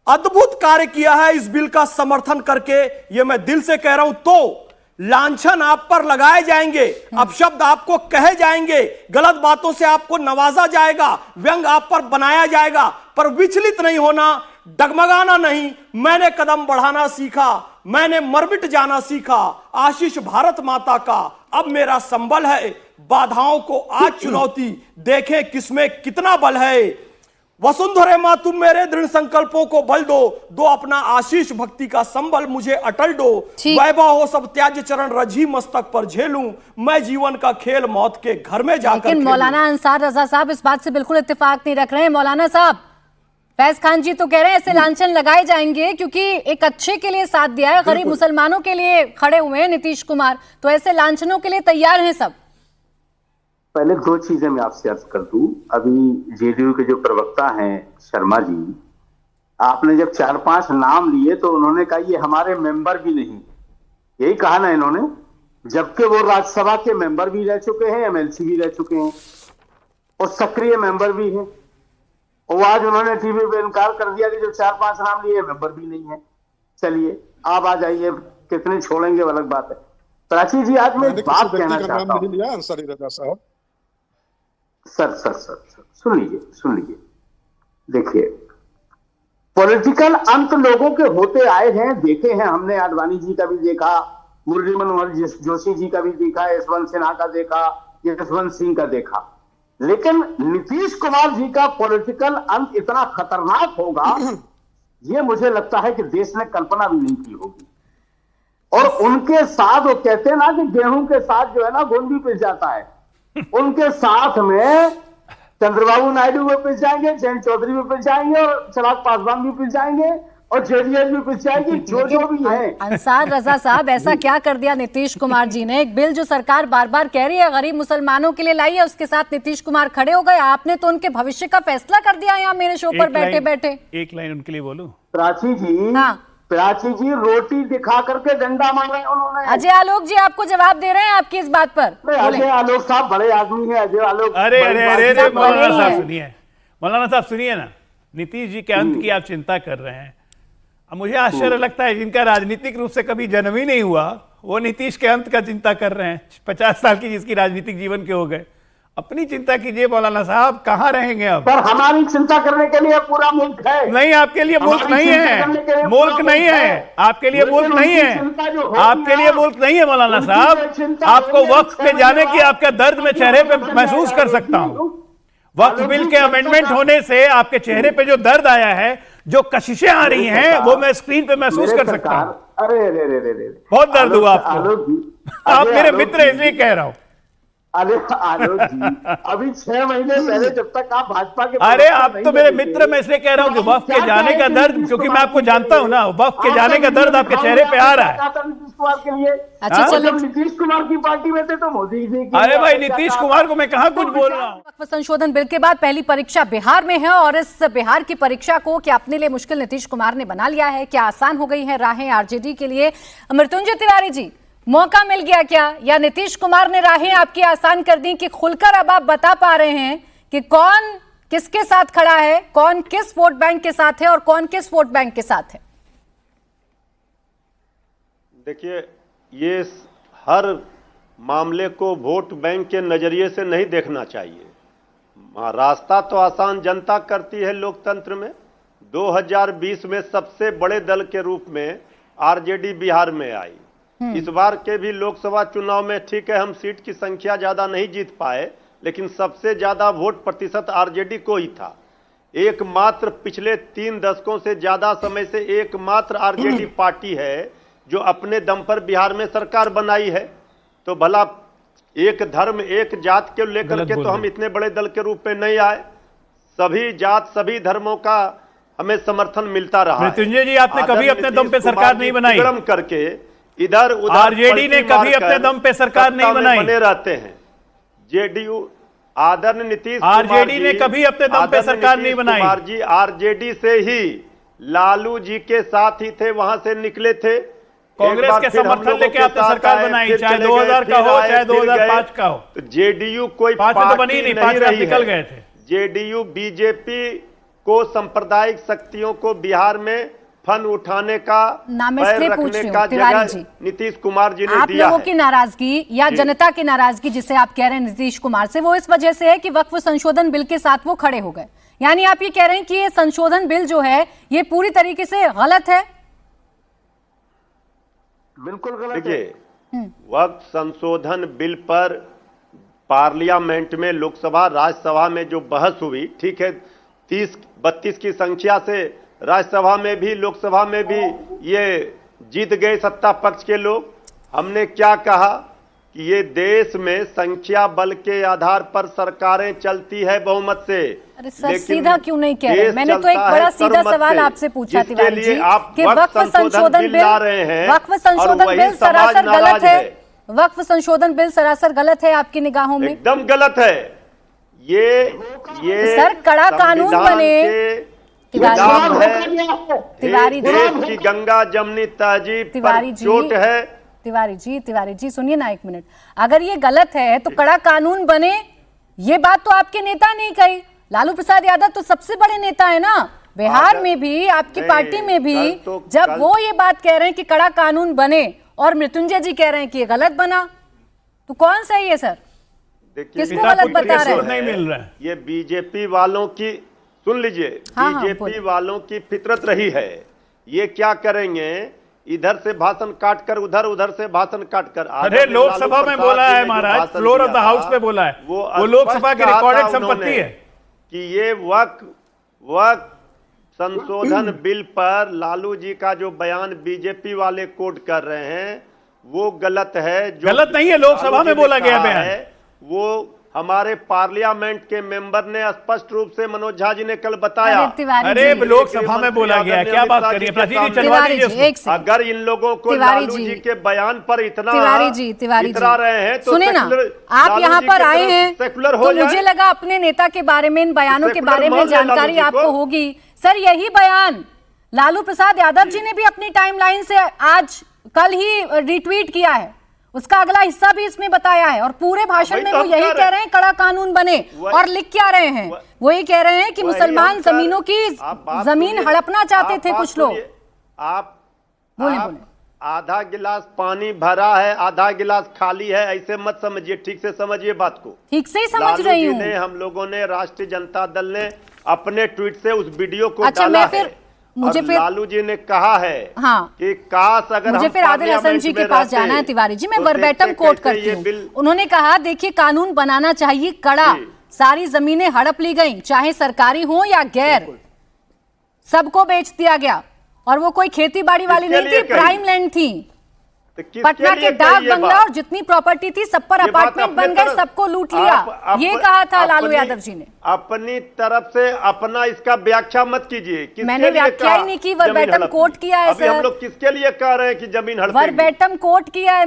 [SPEAKER 4] अद्भुत कार्य किया है इस बिल का समर्थन करके। यह मैं दिल से कह रहा हूं। तो लांछन आप पर लगाए जाएंगे, अपशब्द आपको कहे जाएंगे, गलत बातों से आपको नवाजा जाएगा, व्यंग आप पर बनाया जाएगा, पर विचलित नहीं होना, डगमगाना नहीं। मैंने कदम बढ़ाना सीखा, मैंने मरमिट जाना सीखा, आशीष भारत माता का अब मेरा संबल है। बाधाओं को आज चुनौती, देखें किसमें कितना बल है। वसुंधरे मां तुम मेरे दृढ़ संकल्पों को बल दो अपना आशीष भक्ति का संबल मुझे अटल दो। वैभव हो सब त्याज चरण रजी मस्तक पर झेलूं, मैं जीवन का खेल मौत के घर में जाकर।
[SPEAKER 1] लेकिन मौलाना अंसार रजा साहब इस बात से बिल्कुल इत्तेफाक नहीं रख रहे हैं। मौलाना साहब, फैज खान जी तो कह रहे हैं ऐसे लांछन लगाए जाएंगे क्योंकि एक अच्छे के लिए साथ दिया है, गरीब मुसलमानों के लिए खड़े हुए हैं नीतीश कुमार, तो ऐसे लांछनों के लिए तैयार हैं सब।
[SPEAKER 15] पहले दो चीजें मैं आपसे अर्ज कर दूं। अभी जेडीयू के जो प्रवक्ता हैं शर्मा जी, आपने जब 4-5 नाम लिए तो उन्होंने कहा ये हमारे मेंबर भी नहीं, यही कहा ना इन्होंने, जबकि वो राज्यसभा के मेंबर भी रह चुके हैं, एमएलसी भी रह चुके हैं और सक्रिय मेंबर भी हैं। और आज उन्होंने टीवी पे इनकार कर दिया कि जो 4-5 नाम लिए मेंबर भी नहीं है। चलिए आप आ जाइए, कितने छोड़ेंगे अलग बात है। प्राची जी, आज मैं बात कहना चाहता हूं। सर सुन लीजिए। देखिए, पॉलिटिकल अंत लोगों के होते आए हैं, देखे हैं हमने। आडवाणी जी का भी देखा, मुरली मनोहर जोशी जी का भी देखा, यशवंत सिन्हा का देखा, यशवंत सिंह का देखा, लेकिन नीतीश कुमार जी का पॉलिटिकल अंत इतना खतरनाक होगा, ये मुझे लगता है कि देश ने कल्पना भी नहीं की होगी। और उनके साथ वो कहते हैं ना कि गेहूं के साथ जो है ना गोंदी पिस जाता है, उनके साथ में चंद्रबाबू नायडू भी पिस जाएंगे, जयंत चौधरी भी पिस जाएंगे और चिराग पासवान भी पिस जाएंगे और जेडीएस भी पिस जाएगी, जो भी है।
[SPEAKER 1] अंसार रजा साहब, ऐसा क्या कर दिया नीतीश कुमार जी ने? एक बिल जो सरकार बार बार कह रही है गरीब मुसलमानों के लिए लाई है, उसके साथ नीतीश कुमार खड़े हो गए। आपने तो उनके भविष्य का फैसला कर दिया यहाँ मेरे शो पर बैठे बैठे।
[SPEAKER 12] एक लाइन उनके लिए बोलूं?
[SPEAKER 15] प्राची जी, हाँ, प्राची जी रोटी दिखा करके डंडा मांगा उन्होंने।
[SPEAKER 1] अजय आलोक जी आपको जवाब दे रहे हैं आपकी इस बात पर।
[SPEAKER 15] अजय आलोक साहब बड़े आदमी हैं। अजय आलोक,
[SPEAKER 12] अरे मौलाना साहब सुनिए, मौलाना साहब सुनिए ना, नीतीश जी के अंत की आप चिंता कर रहे हैं। अब मुझे आश्चर्य लगता है जिनका राजनीतिक रूप से कभी जन्म ही नहीं हुआ वो नीतीश के अंत का चिंता कर रहे हैं। 50 साल की जिसकी राजनीतिक जीवन के हो गए। अपनी चिंता कीजिए मौलाना साहब, कहाँ रहेंगे अब?
[SPEAKER 15] पर हमारी चिंता करने के लिए पूरा मुल्क है।
[SPEAKER 12] नहीं, आपके लिए मुल्क नहीं है, मुल्क नहीं है, आपके लिए मुल्क नहीं है, आपके लिए मुल्क नहीं है मौलाना साहब। आपको वक्त पे जाने की आपका दर्द मैं चेहरे पे महसूस कर सकता हूँ। वक्त बिल के अमेंडमेंट होने से आपके चेहरे पे जो दर्द आया है, जो कशिशें आ रही हैं, वो मैं स्क्रीन पे महसूस कर सकता हूँ।
[SPEAKER 15] अरे
[SPEAKER 12] बहुत दर्द हुआ आपको। आप मेरे मित्र हैं इसलिए कह रहा हूँ।
[SPEAKER 15] अरे आलोक जी, अभी 6 महीने पहले जब तक आप भाजपा के,
[SPEAKER 12] अरे आप तो मेरे मित्र, मैं इसलिए कह रहा हूँ कि वक्त के जाने का दर्द, क्योंकि मैं आपको जानता हूँ ना, वक्त के जाने का दर्द आपके चेहरे पे आ रहा है।
[SPEAKER 15] नीतीश कुमार के लिए
[SPEAKER 1] अच्छा चलो,
[SPEAKER 15] नीतीश कुमार की पार्टी में थे तो मोदी जी की।
[SPEAKER 12] अरे भाई नीतीश कुमार को मैं कहाँ कुछ बोल रहा हूँ।
[SPEAKER 1] वक्फ संशोधन बिल के बाद पहली परीक्षा बिहार में है और इस बिहार की परीक्षा को क्या अपने लिए मुश्किल नीतीश कुमार ने बना लिया है? क्या आसान हो गई है राहें आरजेडी के लिए? मृत्युंजय तिवारी जी, मौका मिल गया क्या, या नीतीश कुमार ने राहें आपकी आसान कर दी कि खुलकर अब आप बता पा रहे हैं कि कौन किसके साथ खड़ा है, कौन किस वोट बैंक के साथ है और कौन किस वोट बैंक के साथ है?
[SPEAKER 11] देखिए, ये हर मामले को वोट बैंक के नजरिए से नहीं देखना चाहिए। रास्ता तो आसान जनता करती है लोकतंत्र में। 2020 में सबसे बड़े दल के रूप में आरजेडी बिहार में आई। इस बार के भी लोकसभा चुनाव में ठीक है हम सीट की संख्या ज्यादा नहीं जीत पाए, लेकिन सबसे ज्यादा वोट प्रतिशत आरजेडी को ही था। एकमात्र पिछले 3 दशकों से ज्यादा समय से एकमात्र आरजेडी पार्टी है जो अपने दम पर बिहार में सरकार बनाई है। तो भला एक धर्म एक जात के लेकर के तो हम इतने बड़े दल के रूप में नहीं आए। सभी जात सभी धर्मों का हमें समर्थन मिलता रहा।
[SPEAKER 12] मृत्युंजय जी, आपने कभी अपने दम पे सरकार नहीं बनाई
[SPEAKER 11] करके इधर उधर
[SPEAKER 12] आरजेडी ने कभी अपने दम पे सरकार नहीं बनाई,
[SPEAKER 11] बने रहते हैं। जेडीयू आदरणीय नीतीश
[SPEAKER 12] आरजेडी ने कभी अपने दम पे सरकार नहीं बनाई।
[SPEAKER 11] कुमार जी आरजेडी से ही लालू जी के साथ ही थे, वहां से निकले थे।
[SPEAKER 12] कांग्रेस के समर्थन लेके आपने सरकार बनाई, चाहे 2000 का हो चाहे 2005 का हो।
[SPEAKER 11] जेडीयू कोई
[SPEAKER 12] पार्टी तो बनी नहीं, 5 में निकल गए थे।
[SPEAKER 11] जेडीयू बीजेपी को सांप्रदायिक शक्तियों को बिहार में फन उठाने का, पैर रखने का जगह नीतीश कुमार जी ने दिया है।
[SPEAKER 1] आप लोगों की नाराजगी या जनता की नाराजगी जिसे आप कह रहे हैं नीतीश कुमार से, वो इस वजह से है कि वक्फ संशोधन बिल के साथ वो खड़े हो गए। यानी आप ये कह रहे हैं कि ये संशोधन बिल जो है ये पूरी तरीके से गलत है?
[SPEAKER 15] बिल्कुल गलत है।
[SPEAKER 11] देखिए, वक्फ संशोधन बिल पर पार्लियामेंट में, लोकसभा राज्यसभा में जो बहस हुई, ठीक है 30-32 की संख्या से राज्यसभा में भी लोकसभा में भी ये जीत गए सत्ता पक्ष के लोग। हमने क्या कहा कि ये देश में संख्या बल के आधार पर सरकारें चलती है बहुमत से।
[SPEAKER 1] अरे सर, सीधा क्यों नहीं कह रहे? मैंने तो एक बड़ा सीधा सवाल आपसे पूछा तिवारी जी कि वक्फ संशोधन बिल सरासर गलत है। वक्फ संशोधन बिल सरासर गलत है आपकी निगाहों में?
[SPEAKER 11] एकदम गलत है। ये
[SPEAKER 1] सर कड़ा कानून बने,
[SPEAKER 11] तिवारी जी की गंगा जमनी तहजीब पर चोट है।
[SPEAKER 1] तिवारी जी सुनिए ना एक मिनट। अगर ये गलत है तो कड़ा कानून बने, ये बात तो आपके नेता ने कही। लालू प्रसाद यादव तो सबसे बड़े नेता है ना बिहार में भी, आपकी पार्टी में भी। जब वो ये बात कह रहे हैं कि कड़ा कानून बने और मृत्युंजय जी कह रहे हैं कि ये गलत बना, तो कौन सही है सर? किसको गलत बता रहे हैं?
[SPEAKER 12] नहीं मिल रहा है।
[SPEAKER 11] ये बीजेपी वालों की, सुन लीजिए, बीजेपी वालों की फितरत रही है। ये क्या करेंगे, इधर से भाषण काटकर उधर, उधर से भाषण काटकर।
[SPEAKER 12] अरे लोकसभा में बोला है महाराज, फ्लोर ऑफ द हाउस पे बोला है, वो लोकसभा की रिकॉर्डेड संपत्ति है
[SPEAKER 11] कि ये वक्फ संशोधन बिल पर लालू जी का जो बयान बीजेपी वाले कोट कर रहे हैं वो गलत है। जो
[SPEAKER 12] गलत नहीं है, लोकसभा में बोला गया बयान
[SPEAKER 11] है वो हमारे पार्लियामेंट के मेंबर ने स्पष्ट रूप से मनोज झा जी ने कल बताया।
[SPEAKER 12] अरे लोकसभा में बोला गया, क्या बात कर रही है
[SPEAKER 1] तिवारी जी?
[SPEAKER 11] अगर इन लोगों को लालू जी के बयान पर इतना
[SPEAKER 1] तिवारी
[SPEAKER 11] इतरा रहे हैं तो
[SPEAKER 1] सुने ना, आप यहाँ पर आए हैं तो मुझे लगा अपने नेता के बारे में, इन बयानों के बारे में जानकारी आपको होगी। सर यही बयान लालू प्रसाद यादव जी ने भी अपनी टाइमलाइन से आज कल ही रिट्वीट किया है, उसका अगला हिस्सा भी इसमें बताया है और पूरे भाषण में वो यही कह रहे हैं कड़ा कानून बने। और लिख क्या रहे हैं, वो ये कह रहे हैं कि मुसलमान जमीनों की जमीन हड़पना चाहते थे कुछ लोग।
[SPEAKER 11] आप
[SPEAKER 1] बोले
[SPEAKER 11] आधा गिलास पानी भरा है, आधा गिलास खाली है, ऐसे मत समझिए, ठीक से समझिए बात को।
[SPEAKER 1] ठीक से ही समझ रही हूँ।
[SPEAKER 11] हम लोगों ने, राष्ट्रीय जनता दल ने अपने ट्वीट से उस वीडियो को
[SPEAKER 1] अच्छा,
[SPEAKER 11] डाला
[SPEAKER 1] मैं फिर
[SPEAKER 11] है। मुझे फिर लालू जी ने कहा है कि काश अगर
[SPEAKER 1] मुझे फिर आदिल हसन जी के पास जाना है तिवारी जी, मैं वर्बैटम कोट करती हूँ। उन्होंने कहा देखिए कानून बनाना चाहिए कड़ा, सारी जमीनें हड़प ली गई, चाहे सरकारी हो या गैर, सबको बेच दिया गया और वो कोई खेती बाड़ी वाली नहीं थी, प्राइम लैंड थी। पटना के डाक बंगला और जितनी प्रॉपर्टी थी सब पर अपार्टमेंट बन गए, सबको लूट लिया, ये कहा था लालू यादव जी ने।
[SPEAKER 11] अपनी तरफ से अपना इसका व्याख्या मत कीजिए।
[SPEAKER 1] मैंने व्याख्या ही नहीं की, वर्बैटम कोट किया है सर।
[SPEAKER 11] हम लोग किसके लिए कह रहे हैं कि जमीन हड़पेगी?
[SPEAKER 1] वर्बैटम कोट किया है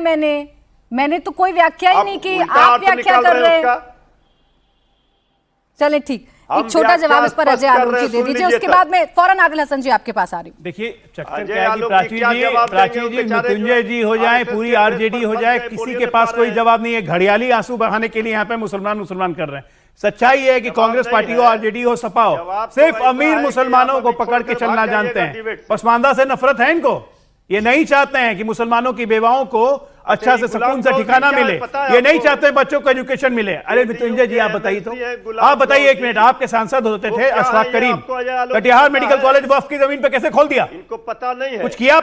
[SPEAKER 1] मैंने तो कोई व्याख्या ही नहीं की, आप व्याख्या कर रहे हैं। चले ठीक, एक छोटा जवाब इस पर अजय आलोक जी दे दीजिए, उसके बाद में फौरन आदिल हसन जी आपके पास आ रही हूँ।
[SPEAKER 12] देखिए चक्कर क्या है कि प्राची जी मृत्युंजय जी हो जाए, पूरी आरजेडी हो जाए, किसी के पास कोई जवाब नहीं है। घड़ियाली आंसू बहाने के लिए यहाँ पे मुसलमान कर रहे हैं। सच्चाई है कि कांग्रेस पार्टी हो, आरजेडी हो, सपा हो, सिर्फ अमीर मुसलमानों को पकड़ के चलना जानते हैं। पसमानदा से नफरत है इनको, ये नहीं चाहते हैं कि मुसलमानों की बेवाओं को अच्छा से सुकून से ठिकाना मिले, ये नहीं चाहते बच्चों को एजुकेशन मिले। अरे मृत्युंजय जी आप बताइए, तो आप बताइए, एक मिनट, आपके सांसद होते थे अशफाक करीम, कटिहार मेडिकल कॉलेज वक्फ की जमीन पे कैसे खोल दिया?
[SPEAKER 11] इनको पता नहीं है।
[SPEAKER 12] कुछ किया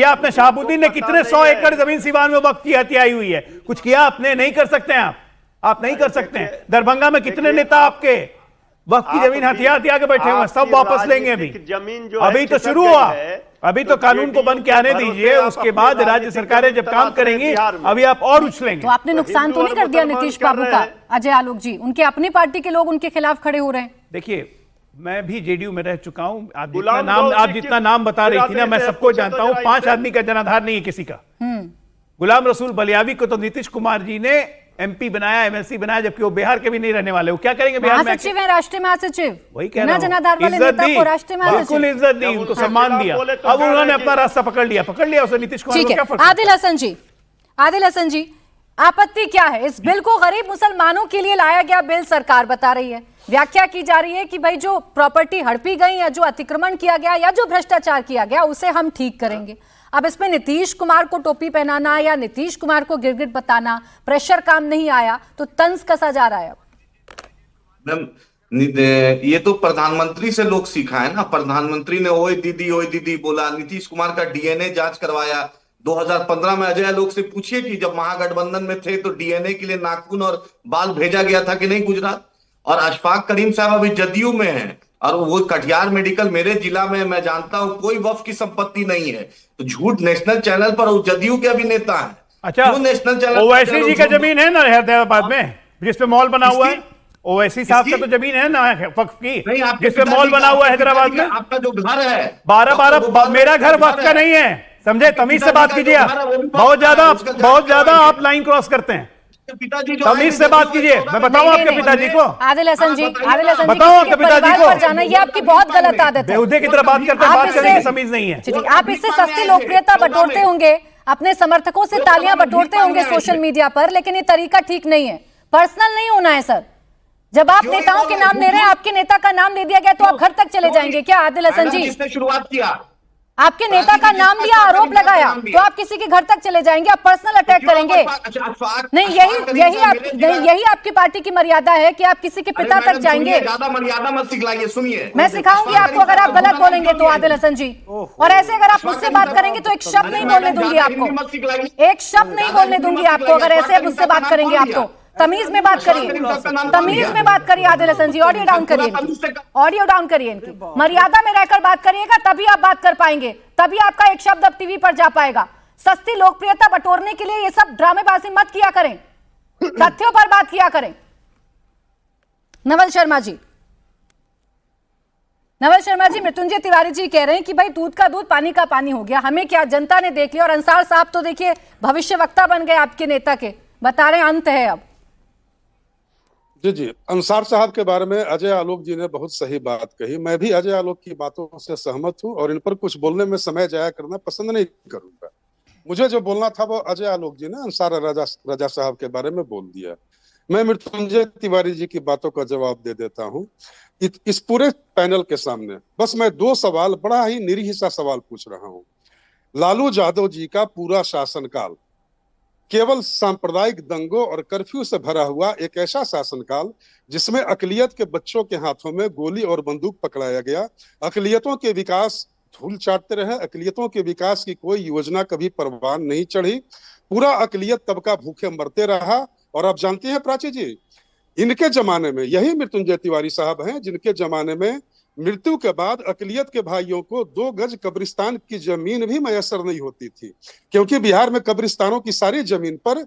[SPEAKER 12] आपने? शहाबुद्दीन ने कितने 100 एकड़ जमीन सिवान में वक्फ की हत्या आई हुई है, कुछ किया आपने? नहीं कर सकते आप नहीं कर सकते हैं। दरभंगा में कितने नेता आपके वक्फ की जमीन हथियार के बैठे हुए, सब वापस लेंगे। अभी तो शुरू हुआ, अभी तो कानून को बन के आने दीजिए, उसके बाद राज्य सरकारें जब काम करेंगी अभी आप और उछलेंगे।
[SPEAKER 1] तो आपने नुकसान तो नहीं कर दिया नीतीश बाबू का? अजय आलोक जी, उनके अपनी पार्टी के लोग उनके खिलाफ खड़े हो रहे हैं।
[SPEAKER 12] देखिए मैं भी जेडीयू में रह चुका हूं, आप जितना नाम बता रही थी ना, मैं सबको जानता हूं। 5 आदमी का जनाधार नहीं है किसी का। गुलाम रसूल बलियावी को तो नीतीश कुमार जी ने एमपी बनाया, एमएलसी बनाया, जबकि वो बिहार के भी नहीं रहने वाले। वो क्या करेंगे बिहार में?
[SPEAKER 1] महासचिव है, राष्ट्रीय महासचिव,
[SPEAKER 12] वही कह रहा हूं,
[SPEAKER 1] जनाधार वाले नेता को राष्ट्रीय महासचिव,
[SPEAKER 12] बिल्कुल इज्जत दी, उनको सम्मान दिया। अब उन्होंने अपना रास्ता पकड़ लिया उसे नीतीश कुमार को क्या फर्क?
[SPEAKER 1] आदिल हसन जी, आपत्ति क्या है? इस बिल को गरीब मुसलमानों के लिए लाया गया बिल सरकार बता रही है, व्याख्या की जा रही है कि भाई जो प्रॉपर्टी हड़पी गई या जो अतिक्रमण किया गया या जो भ्रष्टाचार किया गया उसे हम ठीक करेंगे। अब इसमें नीतीश कुमार को टोपी पहनाना या नीतीश कुमार को गिरगिट बताना, प्रेशर काम नहीं आया तो तंज कसा जा रहा है।
[SPEAKER 14] ये तो प्रधानमंत्री से लोग सीखा है ना। प्रधानमंत्री ने ओए दीदी बोला, नीतीश कुमार का डीएनए जांच करवाया 2015 में। अजय आलोक से पूछिए कि जब महागठबंधन में थे तो डीएनए के लिए नाखून और बाल भेजा गया था कि नहीं गुजरात? और अशफाक करीम साहब अभी जदयू में हैं और वो कटिहार मेडिकल मेरे जिला में, मैं जानता हूं, कोई वक्फ की संपत्ति नहीं है। तो झूठ नेशनल चैनल पर वो जदयू के अभिनेता है।
[SPEAKER 12] अच्छा,
[SPEAKER 14] नेशनल चैनल
[SPEAKER 12] ओवैसी जी का जमीन है ना हैदराबाद में जिसपे मॉल बना हुआ है? ओवैसी साहब का तो जमीन है ना वक्फ की, जिसपे मॉल बना हुआ है हैदराबाद में।
[SPEAKER 14] आपका जो घर है
[SPEAKER 12] 12 मेरा घर वक्फ का नहीं है, समझे? तमीज से बात कीजिए आप, बहुत ज्यादा आप लाइन क्रॉस करते हैं। तमीज से बात कीजिए। मैं बताऊं आपके पिताजी को?
[SPEAKER 1] आदिल हसन जी
[SPEAKER 12] बताओ आपके पिताजी को
[SPEAKER 1] जाना, ये आपकी बहुत गलत आदत है।
[SPEAKER 12] बेहुदे की तरह बात करते हैं, बात करने की तमीज नहीं है।
[SPEAKER 1] आप इससे सस्ती लोकप्रियता बटोरते होंगे, अपने समर्थकों से तालियां बटोरते होंगे सोशल मीडिया पर, लेकिन ये तरीका ठीक नहीं है। पर्सनल नहीं होना है सर। जब आप नेताओं के नाम ले रहे हैं, आपके नेता का नाम ले दिया गया तो आप घर तक चले जाएंगे क्या आदिल हसन जी?
[SPEAKER 14] शुरुआत किया,
[SPEAKER 1] आपके नेता का नाम लिया, आरोप लगाया तो आप किसी के घर तक चले जाएंगे, आप पर्सनल अटैक करेंगे? नहीं, यही आपकी पार्टी की मर्यादा है कि आप किसी के पिता तक जाएंगे।
[SPEAKER 14] ज्यादा मर्यादा मत सिखलाइए, सुनिए।
[SPEAKER 1] मैं सिखाऊंगी आपको अगर आप गलत बोलेंगे तो आदिल हसन जी। और ऐसे अगर आप मुझसे बात करेंगे तो एक शब्द नहीं बोलने दूंगी आपको, एक शब्द नहीं बोलने दूंगी आपको अगर ऐसे मुझसे बात करेंगे आप तो। तमीज में बात करिए, तमीज में बात करिए आदिल हसन जी। ऑडियो डाउन करिए इनकी, मर्यादा में रहकर बात करिएगा, तभी आप बात कर पाएंगे, तभी आपका एक शब्द अब टीवी पर जा पाएगा। सस्ती लोकप्रियता बटोरने के लिए ये सब ड्रामेबाजी मत किया करें। तथ्यों पर बात किया करें। नवल शर्मा जी, मृत्युंजय तिवारी जी कह रहे हैं कि भाई दूध का दूध पानी का पानी हो गया, हमें क्या, जनता ने देख लिया। और अंसार साहब तो देखिए भविष्यवक्ता बन गए आपके नेता के, बता रहे हैं अंत है अब।
[SPEAKER 13] जी, अंसार साहब के बारे में अजय आलोक जी ने बहुत सही बात कही। मैं भी अजय आलोक की बातों से सहमत हूं और इन पर कुछ बोलने में समय जाया करना पसंद नहीं करूंगा। मुझे जो बोलना था वो अजय आलोक जी ने अंसार रजा साहब के बारे में बोल दिया। मैं मृत्युंजय तिवारी जी की बातों का जवाब दे देता हूं इस पूरे पैनल के सामने। बस मैं 2 सवाल, बड़ा ही निरीह सा सवाल पूछ रहा हूं। लालू यादव जी का पूरा शासनकाल केवल सांप्रदायिक दंगों और कर्फ्यू से भरा हुआ एक ऐसा शासनकाल जिसमें अकलियत के बच्चों के हाथों में गोली और बंदूक पकड़ाया गया, अकलियतों के विकास धूल चाटते रहे, अकलियतों के विकास की कोई योजना कभी परवान नहीं चढ़ी, पूरा अकलियत तबका भूखे मरते रहा। और आप जानते हैं प्राची जी, इनके जमाने में यही मृत्युंजय तिवारी साहब हैं जिनके जमाने में मृत्यु के बाद अकलियत के भाइयों को 2 गज कब्रिस्तान की जमीन भी मैसर नहीं होती थी, क्योंकि बिहार में कब्रिस्तानों की सारी जमीन पर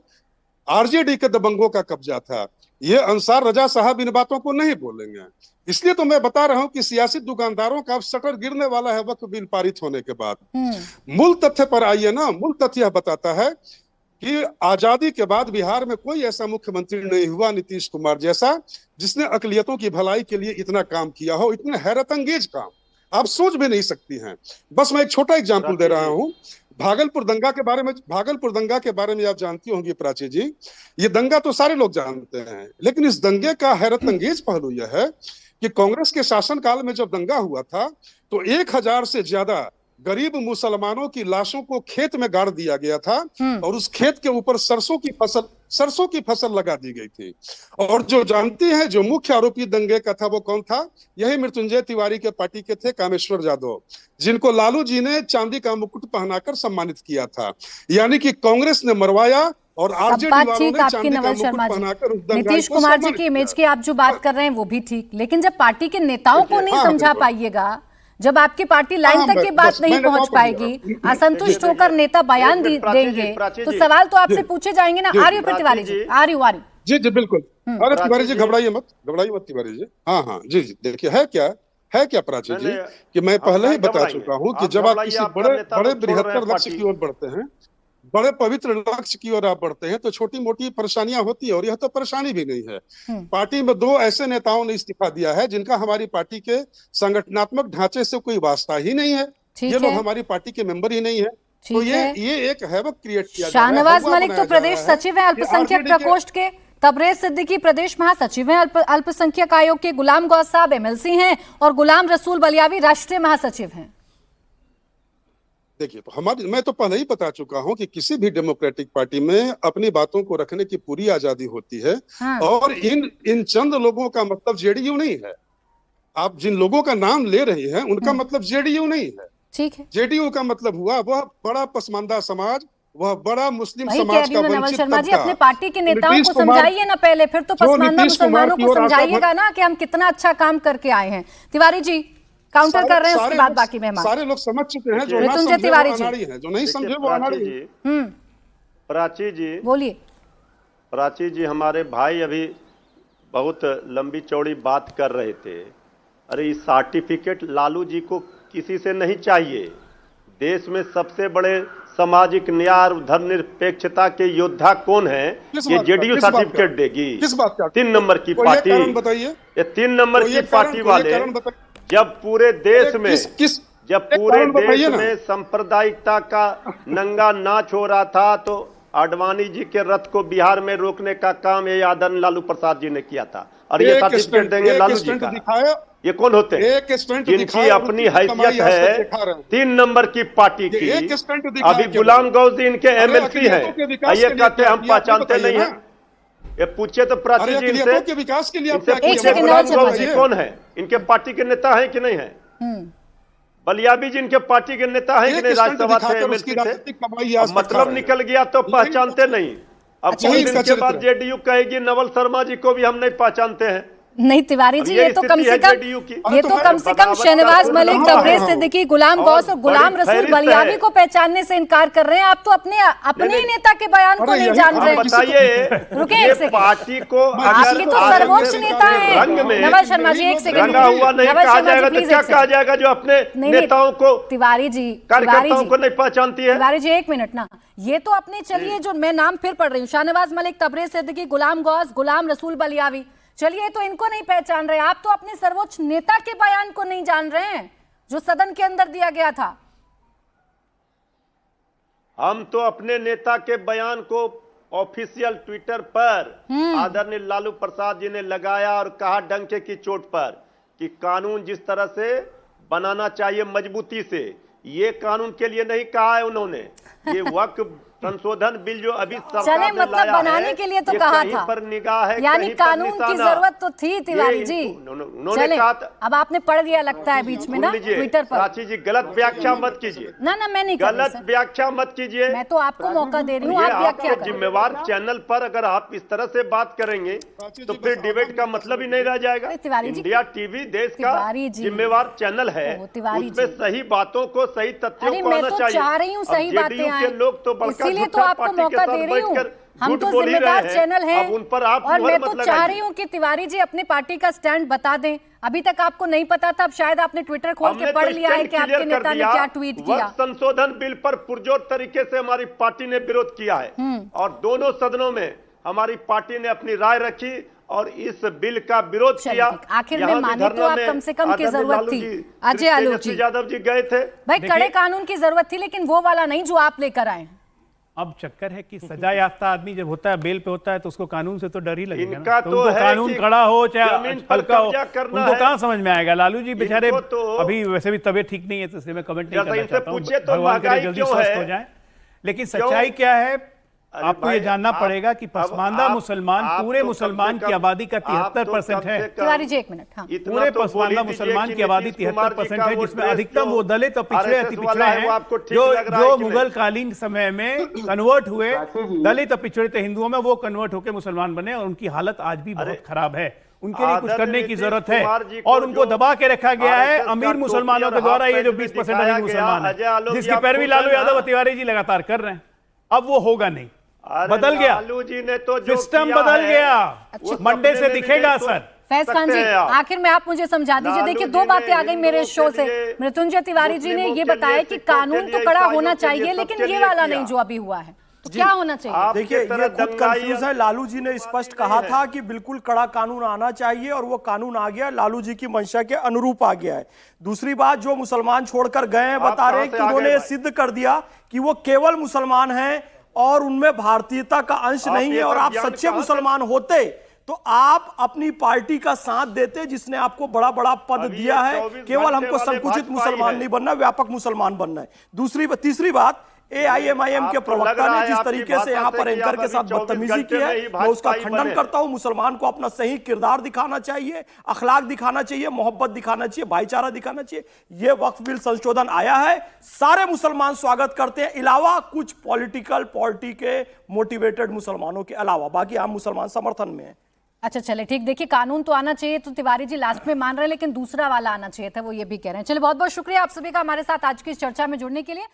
[SPEAKER 13] आरजेडी के दबंगों का कब्जा था। ये अंसार रजा साहब इन बातों को नहीं बोलेंगे। इसलिए तो मैं बता रहा हूं कि सियासी दुकानदारों का अब शटर गिरने वाला है वक्फ बिल पारित होने के बाद। मूल तथ्य पर आइए ना। मूल तथ्य यह बताता है कि आजादी के बाद बिहार में कोई ऐसा मुख्यमंत्री नहीं हुआ नीतीश कुमार जैसा जिसने अकलियतों की भलाई के लिए इतना काम किया हो, इतने हैरत अंगेज काम आप सोच भी नहीं सकती हैं। बस मैं एक छोटा एग्जाम्पल दे रहा हूं। भागलपुर दंगा के बारे में आप जानती होंगी प्राची जी। ये दंगा तो सारे लोग जानते हैं, लेकिन इस दंगे का हैरत अंगेज पहलू यह है कि कांग्रेस के शासनकाल में जब दंगा हुआ था तो 1000 से ज्यादा गरीब मुसलमानों की लाशों को खेत में गाड़ दिया गया था और उस खेत के ऊपर सरसों की फसल लगा दी गई थी। और जो जानती हैं, जो मुख्य आरोपी दंगे का था वो कौन था? यही मृत्युंजय तिवारी के पार्टी के थे कामेश्वर यादव, जिनको लालू जी ने चांदी का मुकुट पहनाकर सम्मानित किया था। यानी कि कांग्रेस ने मरवाया और आरजेडी वालों ने चांदी का मुकुट पहनाकर उस दंगाई को
[SPEAKER 1] नीतीश कुमार जी की इमेज की आप जो बात कर रहे हैं वो भी ठीक, लेकिन जब पार्टी के नेताओं को नहीं समझा पाइएगा, जब आपकी पार्टी लाइन तक की बात नहीं पहुंच पाएगी, असंतुष्ट होकर नेता बयान देंगे, तो सवाल तो आपसे पूछे जाएंगे ना। आ रही हो तिवारी जी? आ रही हो?
[SPEAKER 13] जी बिल्कुल। अरे तिवारी जी घबराइए मत तिवारी जी। हाँ जी देखिए है क्या प्राची जी कि मैं पहले ही बता चुका हूँ कि जब आप किसी बड़े बृहत्तर लक्ष्य की ओर बढ़ते हैं, बड़े पवित्र लक्ष्य की ओर आप बढ़ते हैं तो छोटी मोटी परेशानियां होती है, और यह तो परेशानी भी नहीं है। पार्टी में 2 ऐसे नेताओं ने इस्तीफा दिया है जिनका हमारी पार्टी के संगठनात्मक ढांचे से कोई वास्ता ही नहीं है। ये लोग हमारी पार्टी के मेंबर ही नहीं है। तो ये एक हैवक क्रिएट किया जा रहा है।
[SPEAKER 1] शाहनवाज मलिक तो प्रदेश सचिव है अल्पसंख्यक प्रकोष्ठ के, तबरेज सिद्दीकी प्रदेश महासचिव हैं अल्पसंख्यक आयोग के, गुलाम गौस साहब एमएलसी हैं और गुलाम रसूल बलियावी राष्ट्रीय महासचिव हैं।
[SPEAKER 13] देखिए तो मैं तो पहले ही बता चुका हूं कि किसी भी डेमोक्रेटिक पार्टी में अपनी बातों को रखने की पूरी आजादी होती है। और इन चंद लोगों का मतलब जेडीयू नहीं है। आप जिन लोगों का नाम ले रही हैं उनका मतलब जेडीयू नहीं है।
[SPEAKER 1] ठीक है,
[SPEAKER 13] जेडीयू का मतलब हुआ वह बड़ा पसमानदा समाज, वह बड़ा मुस्लिम समाज का वंचित
[SPEAKER 1] शर्मा जी अपने पार्टी के नेताओं को समझाइए ना पहले, फिर तो पसमानदा मुसलमानों को समझाइएगा ना कि हम कितना अच्छा काम करके आए हैं। तिवारी जी काउंटर कर रहे हैं, उसके बाद बाकी मेहमान।
[SPEAKER 13] सारे लोग समझ चुके हैं, जो
[SPEAKER 1] मृत्युंजय तिवारी जी
[SPEAKER 13] हैं, जो नहीं समझे वो अनाड़ी है।
[SPEAKER 11] प्राची जी
[SPEAKER 1] बोलिए।
[SPEAKER 11] प्राची जी हमारे भाई अभी बहुत लंबी चौड़ी बात कर रहे थे। अरे इस सर्टिफिकेट लालू जी को किसी से नहीं चाहिए। देश में सबसे बड़े सामाजिक न्याय और धर्मनिरपेक्षता के योद्धा कौन है? ये जेडीयू सर्टिफिकेट देगी।
[SPEAKER 13] किस बात का?
[SPEAKER 11] 3 नंबर की पार्टी, ये 3 नंबर की पार्टी वाले जब पूरे देश में सांप्रदायिकता का नंगा नाच हो रहा था तो आडवाणी जी के रथ को बिहार में रोकने का काम ये आदरणीय लालू प्रसाद जी ने किया था। और ये सर्टिफिकेट देंगे लालू जी का। ये कौन होते हैं जिनकी अपनी हैसियत है 3 नंबर की पार्टी की? अभी गुलाम गौस जी इनके एमएलसी हैं, ये कहते हम पहचानते नहीं है। ये पूछे तो प्राची जी इनसे
[SPEAKER 13] विकास के लिए
[SPEAKER 11] गुलाम गौस जी कौन है? इनके पार्टी के नेता है कि नहीं है? बलियावी जी इनके पार्टी के नेता है कि नहीं? राज्यसभा थे, एमएलसी थे। मतलब निकल गया तो पहचानते नहीं। अब कुछ दिन के बाद जेडीयू कहेगी नवल शर्मा जी को भी हम नहीं पहचानते हैं।
[SPEAKER 1] नहीं तिवारी जी, ये तो कम से कम शहनवाज मलिक, तबरेज सिद्दीकी, गुलाम गौस और गुलाम रसूल बलियावी को पहचानने से इनकार कर रहे हैं। आप तो अपने ही नेता के बयान को नहीं जान रहे।
[SPEAKER 11] बताइए,
[SPEAKER 1] रुके एक सेकंड,
[SPEAKER 11] पार्टी को
[SPEAKER 1] आपके तो सर्वोच्च नेता है नवाज शर्मा जी, एक सेकंड
[SPEAKER 11] हुआ नहीं कहा जाएगा तो क्या कहा जाएगा जो अपने नेताओं को,
[SPEAKER 1] तिवारी जी,
[SPEAKER 11] कार्यकर्ताओं को नहीं पहचानती है?
[SPEAKER 1] तिवारी जी एक मिनट ना, ये तो अपने, चलिए जो मैं नाम फिर पढ़ रही हूँ, शाहनवाज मलिक, तबरेज सिद्दीकी, गुलाम गौस, गुलाम रसूल बलियावी, चलिए तो इनको नहीं पहचान रहे। आप तो अपने सर्वोच्च नेता के बयान को नहीं जान रहे हैं जो सदन के अंदर दिया गया था।
[SPEAKER 11] हम तो अपने नेता के बयान को ऑफिशियल ट्विटर पर आदरणीय लालू प्रसाद जी ने लगाया और कहा डंके की चोट पर कि कानून जिस तरह से बनाना चाहिए मजबूती से, ये कानून के लिए नहीं कहा है उन्होंने। ये वक्फ संशोधन बिल जो अभी सरकार ने
[SPEAKER 1] मतलब
[SPEAKER 11] लाया
[SPEAKER 1] बनाने
[SPEAKER 11] है,
[SPEAKER 1] के लिए तो कहा था,
[SPEAKER 11] पर निगाह है,
[SPEAKER 1] यानी कानून की जरूरत तो थी तिवारी जी।
[SPEAKER 11] उन्होंने कहा,
[SPEAKER 1] अब आपने पढ़ लिया लगता है बीच में ना ट्विटर पर।
[SPEAKER 11] प्राची जी गलत व्याख्या मत कीजिए।
[SPEAKER 1] ना मैं नहीं,
[SPEAKER 11] गलत व्याख्या मत कीजिए।
[SPEAKER 1] मैं तो आपको मौका दे रही हूँ, आप व्याख्या करें।
[SPEAKER 11] जिम्मेवार चैनल पर अगर आप इस तरह से बात करेंगे तो फिर डिबेट का मतलब ही नहीं रह जाएगा। इंडिया टीवी देश का जिम्मेवार चैनल है, उसमें सही बातों को, सही तथ्यों को आना चाहिए।
[SPEAKER 1] चाह रही हूँ सही बातें आए,
[SPEAKER 11] लोग तो
[SPEAKER 1] इसीलिए तो आपको मौका दे रही हूँ। हम तो जिम्मेदार चैनल हैं और मैं तो चाह रही हूँ कि तिवारी जी अपनी पार्टी का स्टैंड बता दें। अभी तक आपको नहीं पता था, अब शायद आपने ट्विटर खोल के पढ़ लिया है कि आपके नेता ने क्या ट्वीट किया।
[SPEAKER 11] संशोधन बिल पर पुरजोर तरीके से हमारी पार्टी ने विरोध किया है और दोनों सदनों में हमारी पार्टी ने अपनी राय रखी और इस बिल का विरोध किया।
[SPEAKER 1] आखिर में माने तो आप कम से कम की जरूरत थी। अजय आलोक जी,
[SPEAKER 11] यादव जी गए थे।
[SPEAKER 1] भाई कड़े कानून की जरूरत थी, लेकिन वो वाला नहीं जो आप लेकर आए।
[SPEAKER 12] अब चक्कर है कि सजा याफ्ता आदमी जब होता है, बेल पे होता है, तो उसको कानून से तो डर ही लगेगा
[SPEAKER 11] ना।
[SPEAKER 12] तो उनको कानून कड़ा हो चाहे हल्का हो, उनको कहाँ समझ में आएगा। लालू जी बेचारे अभी वैसे भी तबीयत ठीक नहीं है, तो इसलिए मैं कमेंट नहीं करना चाहता हूँ, भगवान करे जल्दी स्वस्थ हो जाए। लेकिन सच्चाई क्या है, आपको ये जानना पड़ेगा कि पसमानदा मुसलमान पूरे मुसलमान की आबादी का 73% है।
[SPEAKER 1] तिवारी जी एक मिनट, हाँ।
[SPEAKER 12] पूरे पसमानदा मुसलमान की आबादी 73% है, जिसमें अधिकतम वो दलित और पिछड़े अति पिछड़े हैं जो मुगल कालीन समय में कन्वर्ट हुए, दलित और पिछड़े हिंदुओं में वो कन्वर्ट होकर मुसलमान बने और उनकी हालत आज भी बहुत खराब है। उनके लिए कुछ करने की जरूरत है और उनको दबा के रखा गया है अमीर मुसलमानों के द्वारा। ये जो 20% अमीर मुसलमान है जिसकी पैरवी लालू यादव और तिवारी जी लगातार कर रहे हैं, अब वो होगा नहीं, बदल गया।
[SPEAKER 11] लालू जी ने तो
[SPEAKER 12] सिस्टम बदल गया, मंडे से दिखेगा असर।
[SPEAKER 1] फैज खान जी आखिर में आप मुझे समझा दीजिए। देखिए दो बातें आ गई मेरे शो से। मृत्युंजय तिवारी जी ने ये बताया कि कानून तो कड़ा होना चाहिए, लेकिन ये वाला नहीं जो अभी हुआ है, तो क्या होना चाहिए?
[SPEAKER 4] देखिए ये खुद कंफ्यूज है। लालू जी ने स्पष्ट कहा था कि बिल्कुल कड़ा कानून आना चाहिए और वो कानून आ गया, लालू जी की मंशा के अनुरूप आ गया है। दूसरी बात, जो मुसलमान छोड़कर गए हैं बता रहे हैं कि उन्होंने सिद्ध कर दिया कि वो केवल मुसलमान हैं और उनमें भारतीयता का अंश नहीं है। और आप सच्चे मुसलमान होते तो आप अपनी पार्टी का साथ देते, जिसने आपको बड़ा बड़ा पद दिया है। केवल हमको संकुचित मुसलमान नहीं बनना, व्यापक मुसलमान बनना है। तीसरी बात, AIMIM के प्रवक्ता ने जिस तरीके से यहाँ पर एंकर के साथ बदतमीजी की है, मैं उसका खंडन करता हूं। मुसलमान को अपना सही किरदार दिखाना चाहिए, अखलाक दिखाना चाहिए, मोहब्बत दिखाना चाहिए, भाईचारा दिखाना चाहिए। ये वक्फ बिल संशोधन आया है, सारे मुसलमान स्वागत करते हैं, अलावा कुछ पॉलिटी के मोटिवेटेड मुसलमानों के अलावा। बाकी आम मुसलमान समर्थन में है।
[SPEAKER 1] अच्छा चले ठीक। देखिए कानून तो आना चाहिए, तो तिवारी जी लास्ट में मान रहे हैं, लेकिन दूसरा वाला आना चाहिए था, वो ये भी कह रहे हैं। चलिए बहुत बहुत शुक्रिया आप सभी का हमारे साथ आज की इस चर्चा में जुड़ने के लिए।